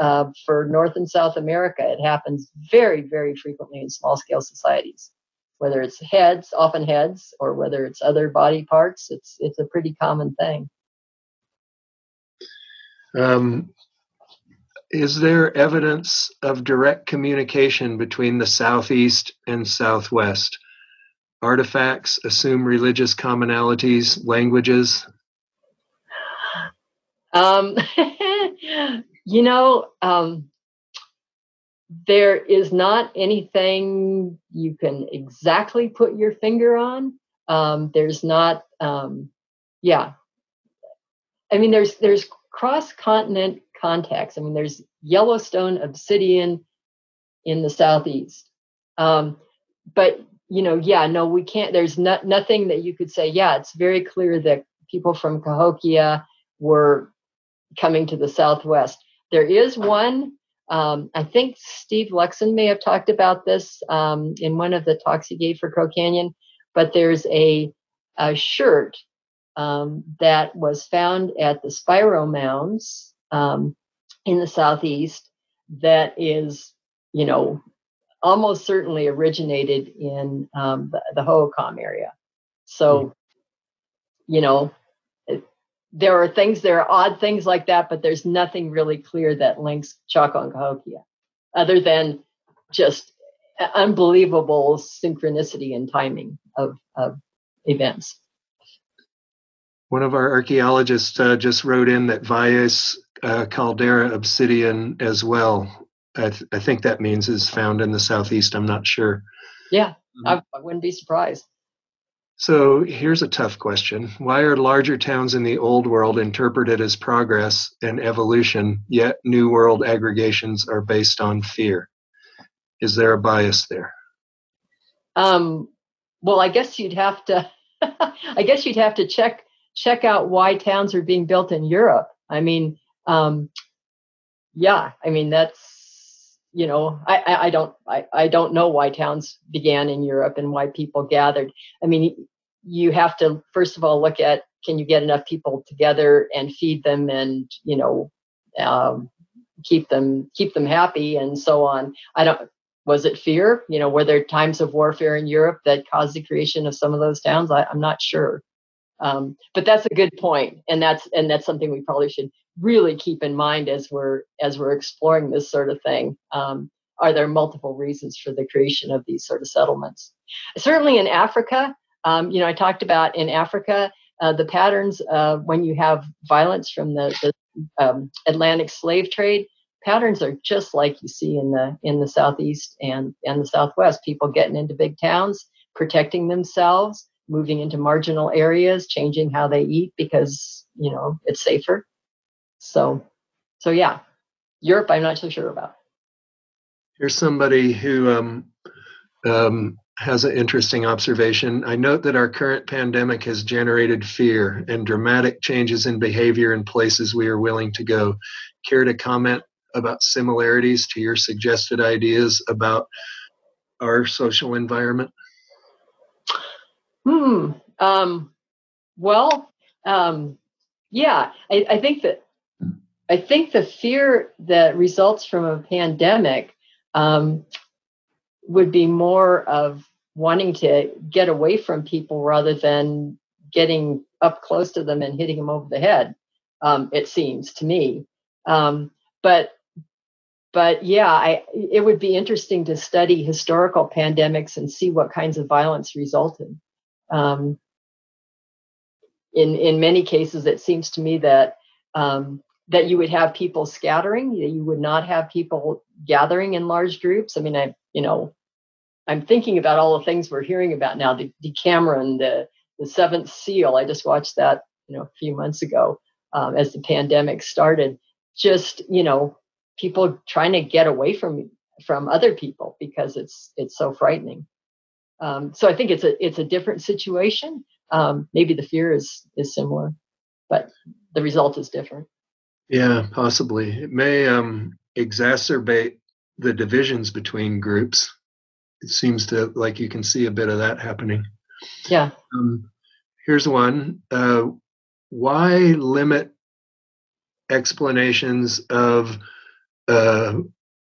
for North and South America. It happens very, very frequently in small scale societies, whether it's heads, often heads, or whether it's other body parts. It's a pretty common thing. Is there evidence of direct communication between the Southeast and Southwest? Artifacts assume religious commonalities, languages? You know, there is not anything you can exactly put your finger on. There's not, yeah. I mean, there's cross-continent contacts. I mean, there's Yellowstone obsidian in the Southeast. But, you know, yeah, no, we can't, there's nothing that you could say, yeah, it's very clear that people from Cahokia were coming to the Southwest. There is one, I think Steve Luxon may have talked about this in one of the talks he gave for Crow Canyon, but there's a shirt that was found at the Spiro Mounds in the Southeast that is, you know, almost certainly originated in the Hohokam area. So, you know, there are odd things like that, but there's nothing really clear that links Chaco and Cahokia, other than just unbelievable synchronicity and timing of events. One of our archaeologists just wrote in that Valles caldera obsidian as well. I think that means is found in the Southeast. I'm not sure. Yeah, I wouldn't be surprised. So here's a tough question. Why are larger towns in the Old World interpreted as progress and evolution, yet New World aggregations are based on fear? Is there a bias there? Well, I guess you'd have to. I guess you'd have to check out why towns are being built in Europe. I mean, yeah. I mean, that's, you know, I don't know why towns began in Europe and why people gathered. I mean, you have to first of all look at, can you get enough people together and feed them and, you know, keep them happy and so on. Was it fear? You know, were there times of warfare in Europe that caused the creation of some of those towns? I'm not sure. But that's a good point, and that's something we probably should really keep in mind as we're exploring this sort of thing. Are there multiple reasons for the creation of these sort of settlements? Certainly in Africa, you know, I talked about in Africa the patterns when you have violence from the Atlantic slave trade. Patterns are just like you see in the Southeast and the Southwest. People getting into big towns, protecting themselves, moving into marginal areas, changing how they eat because, you know, it's safer. So yeah, Europe, I'm not so sure about. Here's somebody who has an interesting observation. I note that our current pandemic has generated fear and dramatic changes in behavior in places we are willing to go. Care to comment about similarities to your suggested ideas about our social environment? Yeah, I think the fear that results from a pandemic would be more of wanting to get away from people rather than getting up close to them and hitting them over the head. It seems to me, but yeah, it would be interesting to study historical pandemics and see what kinds of violence resulted. In many cases, it seems to me that that you would have people scattering. You would not have people gathering in large groups. I mean, I'm thinking about all the things we're hearing about now. The Decameron, the Seventh Seal. I just watched that, you know, a few months ago as the pandemic started. Just, you know, people trying to get away from other people because it's so frightening. So I think it's a different situation. Maybe the fear is similar, but the result is different. Yeah, possibly. It may exacerbate the divisions between groups. It seems to, like, you can see a bit of that happening. Yeah. Here's one. Why limit explanations of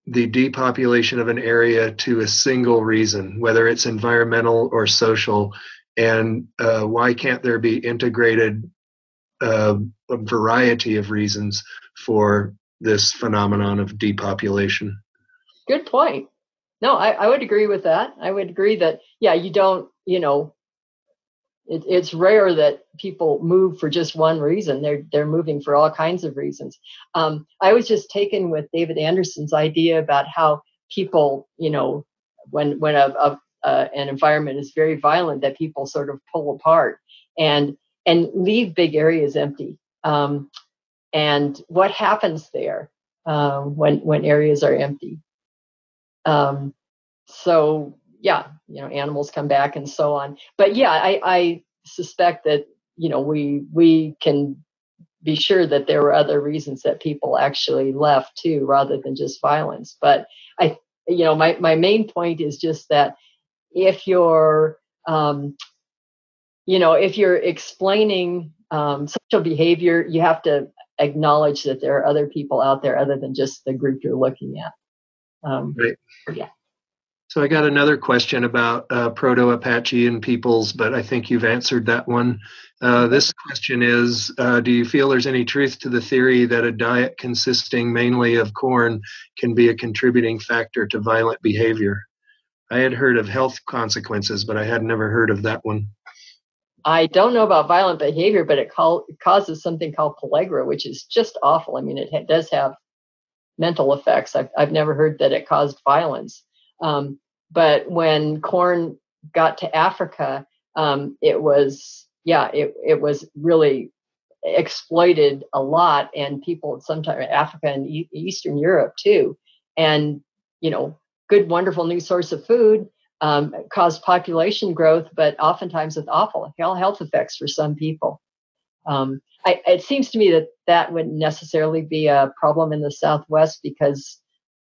the depopulation of an area to a single reason, whether it's environmental or social, and why can't there be integrated a variety of reasons for this phenomenon of depopulation? Good point. No, I would agree with that. I would agree that, yeah, you don't, it's rare that people move for just one reason. They're moving for all kinds of reasons. I was just taken with David Anderson's idea about how people, when an environment is very violent, that people sort of pull apart and leave big areas empty. And what happens there when areas are empty? So yeah, animals come back and so on. But yeah, I suspect that, we can be sure that there were other reasons that people actually left too, rather than just violence. But my main point is just that if you're, if you're explaining social behavior, you have to acknowledge that there are other people out there other than just the group you're looking at. Right. Yeah. So I got another question about Proto-Apachean peoples, but I think you've answered that one. This question is, do you feel there's any truth to the theory that a diet consisting mainly of corn can be a contributing factor to violent behavior? I had heard of health consequences, but I had never heard of that one. I don't know about violent behavior, but it causes something called pellagra, which is just awful. I mean, it does have mental effects. I've never heard that it caused violence. But when corn got to Africa, it was really exploited a lot, and people sometimes Africa and Eastern Europe too. And, good, wonderful new source of food, caused population growth, but oftentimes with awful health effects for some people. It seems to me that wouldn't necessarily be a problem in the Southwest, because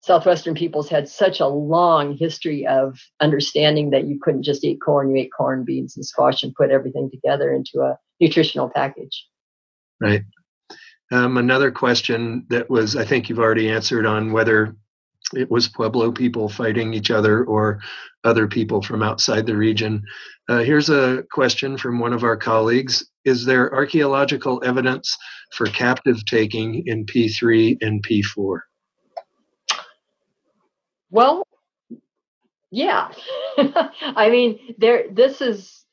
Southwestern peoples had such a long history of understanding that you couldn't just eat corn. You ate corn, beans, and squash and put everything together into a nutritional package. Right. Another question that was, I think you've already answered, on whether it was Pueblo people fighting each other or other people from outside the region. Here's a question from one of our colleagues. Is there archaeological evidence for captive taking in P3 and P4? Well, yeah. I mean, this is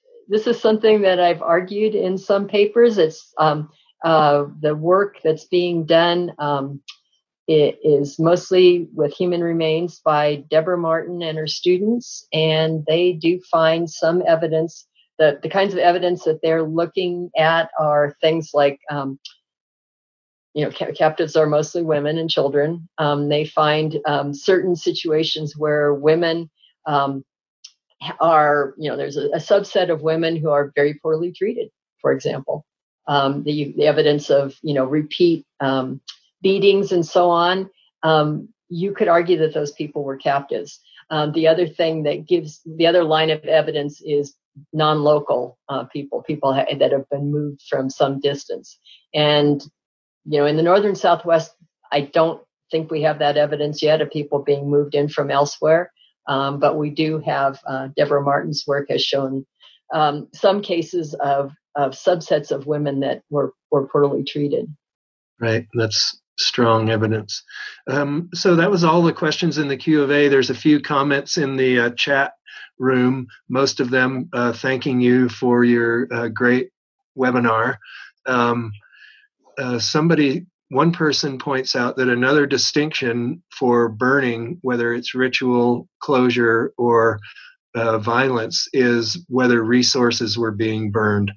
something that I've argued in some papers. It's the work that's being done. It is mostly with human remains by Deborah Martin and her students, and they do find some evidence. That the kinds of evidence that they're looking at are things like, captives are mostly women and children. They find certain situations where women are, there's a subset of women who are very poorly treated, for example. The evidence of, repeat beatings and so on, you could argue that those people were captives. The other thing that gives the other line of evidence is non-local people that have been moved from some distance. And, in the northern Southwest, I don't think we have that evidence yet of people being moved in from elsewhere. But we do have, Deborah Martin's work has shown some cases of subsets of women that were poorly treated. Right. That's strong evidence. So that was all the questions in the Q of A. There's a few comments in the chat room, most of them thanking you for your great webinar. One person points out that another distinction for burning, whether it's ritual closure or violence, is whether resources were being burned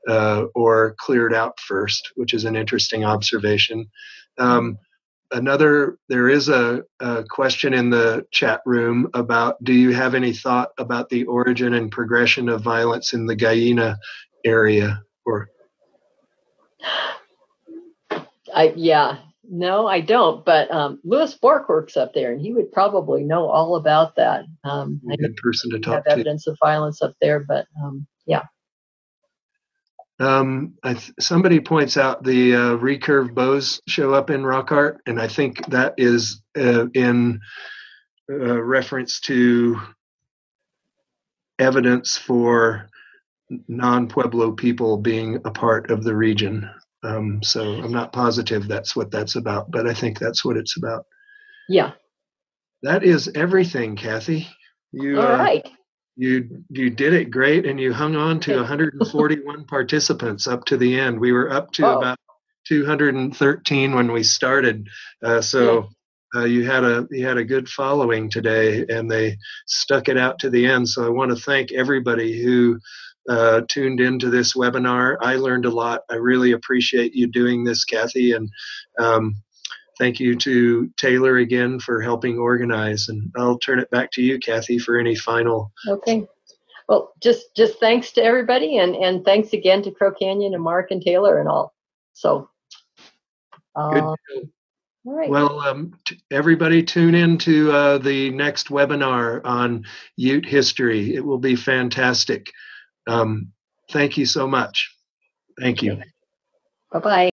or cleared out first, which is an interesting observation. There is a question in the chat room about, do you have any thought about the origin and progression of violence in the Guyana area? No, I don't. But Louis Bork works up there, and he would probably know all about that. A good person to talk have to. Evidence of violence up there, but yeah. Somebody points out the recurve bows show up in rock art, and I think that is in reference to evidence for non-Pueblo people being a part of the region. So I'm not positive that's what that's about, but I think that's what it's about. Yeah. That is everything, Kathy. You, all right. You did it great, and you hung on to 141 participants up to the end. We were up to about 213 when we started. You had a good following today, and they stuck it out to the end. So I want to thank everybody who tuned into this webinar. I learned a lot. I really appreciate you doing this, Kathy, and thank you to Taylor again for helping organize. And I'll turn it back to you, Kathy, for any final. Okay. Well, just thanks to everybody, and thanks again to Crow Canyon and Mark and Taylor and all. So, Good. All right. Well, everybody tune in to the next webinar on Ute history. It will be fantastic. Thank you so much. Thank you. Bye-bye.